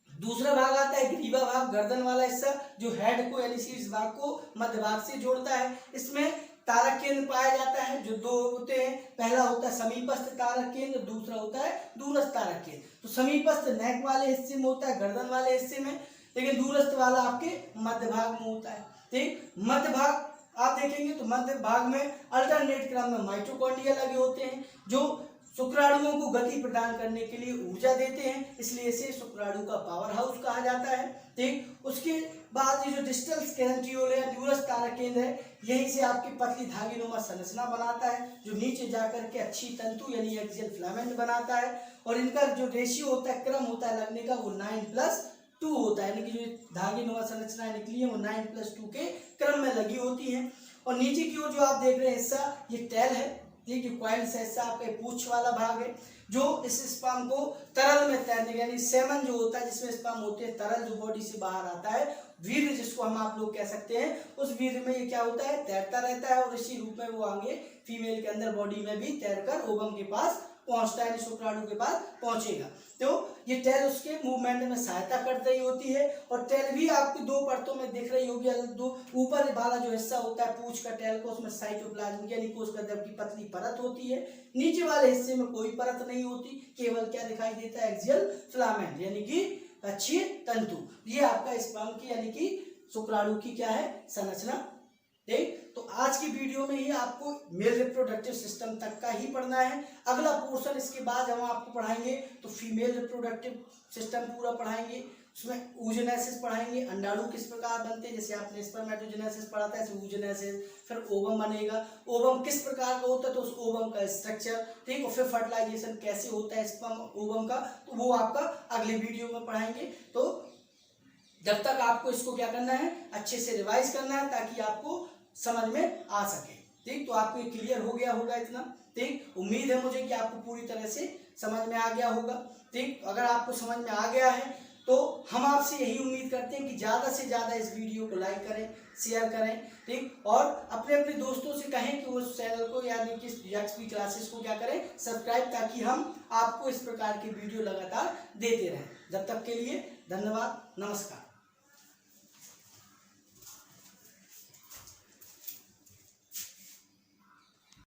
दूसरा भाग आता है ग्रीवा भाग, गर्दन वाला हिस्सा, जो हेड को यानी शीर्ष भाग को मध्य भाग से जोड़ता है। इसमें तारक केंद्र पाया जाता है, जो 2 होते हैं। पहला होता है समीपस्थ तारक केंद्र, दूसरा होता है दूरस्थ तारक केंद्र। तो समीपस्थ नेक वाले हिस्से में होता है, गर्दन वाले हिस्से में, लेकिन दूरस्थ वाला आपके मध्य भाग में होता है, ठीक। मध्य भाग आप देखेंगे तो मध्य भाग में अल्टरनेट क्रम में माइटोकॉन्ड्रिया लगे होते हैं, जो शुक्राणुओं को गति प्रदान करने के लिए ऊर्जा देते हैं। इसलिए इसे शुक्राणु का पावर हाउस कहा जाता है, ठीक। उसके बाद ये जो डिस्टल सेंट्रियोल है, दूरस्थ तारक केंद्र है, यहीं से आपकी पतली धागेनुमा संरचना बनाता है, जो नीचे जाकर के अक्षीय तंतु यानी एक्सियल फिलामेंट बनाता है। और इनका जो रेशियो होता है, क्रम होता है लगने का, वो 9+2 होता है। यानी कि जो धागेनुमा संरचनाएं निकली है, वो 9+2 के क्रम में लगी होती हैं। और नीचे की ओर जो आप देख रहे हैं हिस्सा, ये टेल है, ठीक है। कॉइल सेसा आपका पूंछ वाला भाग है जो इस स्पर्म को तरल में तैरने यानी सेमन जो होता है जिसमें स्पर्म होते हैं तरल जो बॉडी से बाहर आता है, वीर्य जिसको हम आप लोग कह सकते हैं, उस वीर्य में ये क्या होता है तैरता रहता है और इसी रूप में वो आगे फीमेल के अंदर बॉडी में भी तैरकर ओवम के पास पहुंचता है, शुक्राणु के पास पहुंचेगा। तो ये टेल उसके मूवमेंट में सहायता कर रही होती है और टेल भी आपकी दो परतों में दिख रही होगी। दो ऊपर वाला जो हिस्सा होता है पूंछ का टेल को, उसमें साइटोप्लाज्म यानी कोशिका द्रव की पतली परत होती है। नीचे वाले हिस्से में कोई परत नहीं होती, केवल क्या दिखाई देता है एक्सियल फिलामेंट यानी कि अक्षीय तंतु। ये आपका स्पर्म की यानी कि शुक्राणु की क्या है संरचना। ठीक, तो आज की वीडियो में ही आपको मेल रिप्रोडक्टिव सिस्टम तक का ही पढ़ना है। अगला पोर्शन इसके बाद हम आपको पढ़ाएंगे तो फीमेल रिप्रोडक्टिव सिस्टम पूरा पढ़ाएंगे, उसमें oogenesis पढ़ाएंगे, अंडाणु किस प्रकार बनते हैं, जैसे आपने स्पर्मेटोजेनेसिस पढ़ा था ऐसे oogenesis, फिर ओवम बनेगा, ओवम किस प्रकार का होता है तो उस ओवम का स्ट्रक्चर, ठीक, और फिर फर्टिलाइजेशन कैसे होता है स्पर्म ओवम का, तो वो आपका अगले वीडियो में पढ़ाएंगे। तो जब तक आपको इसको क्या करना है अच्छे से रिवाइज करना है ताकि आपको समझ में आ सके। ठीक, तो आपको ये क्लियर हो गया होगा इतना। ठीक, उम्मीद है मुझे कि आपको पूरी तरह से समझ में आ गया होगा। ठीक, अगर आपको समझ में आ गया है तो हम आपसे यही उम्मीद करते हैं कि ज़्यादा से ज़्यादा इस वीडियो को लाइक करें, शेयर करें, ठीक, और अपने अपने दोस्तों से कहें कि उस चैनल को यानी कि एक्सपी क्लासेस को क्या करें सब्सक्राइब, ताकि हम आपको इस प्रकार की वीडियो लगातार देते रहें। जब तक के लिए धन्यवाद, नमस्कार।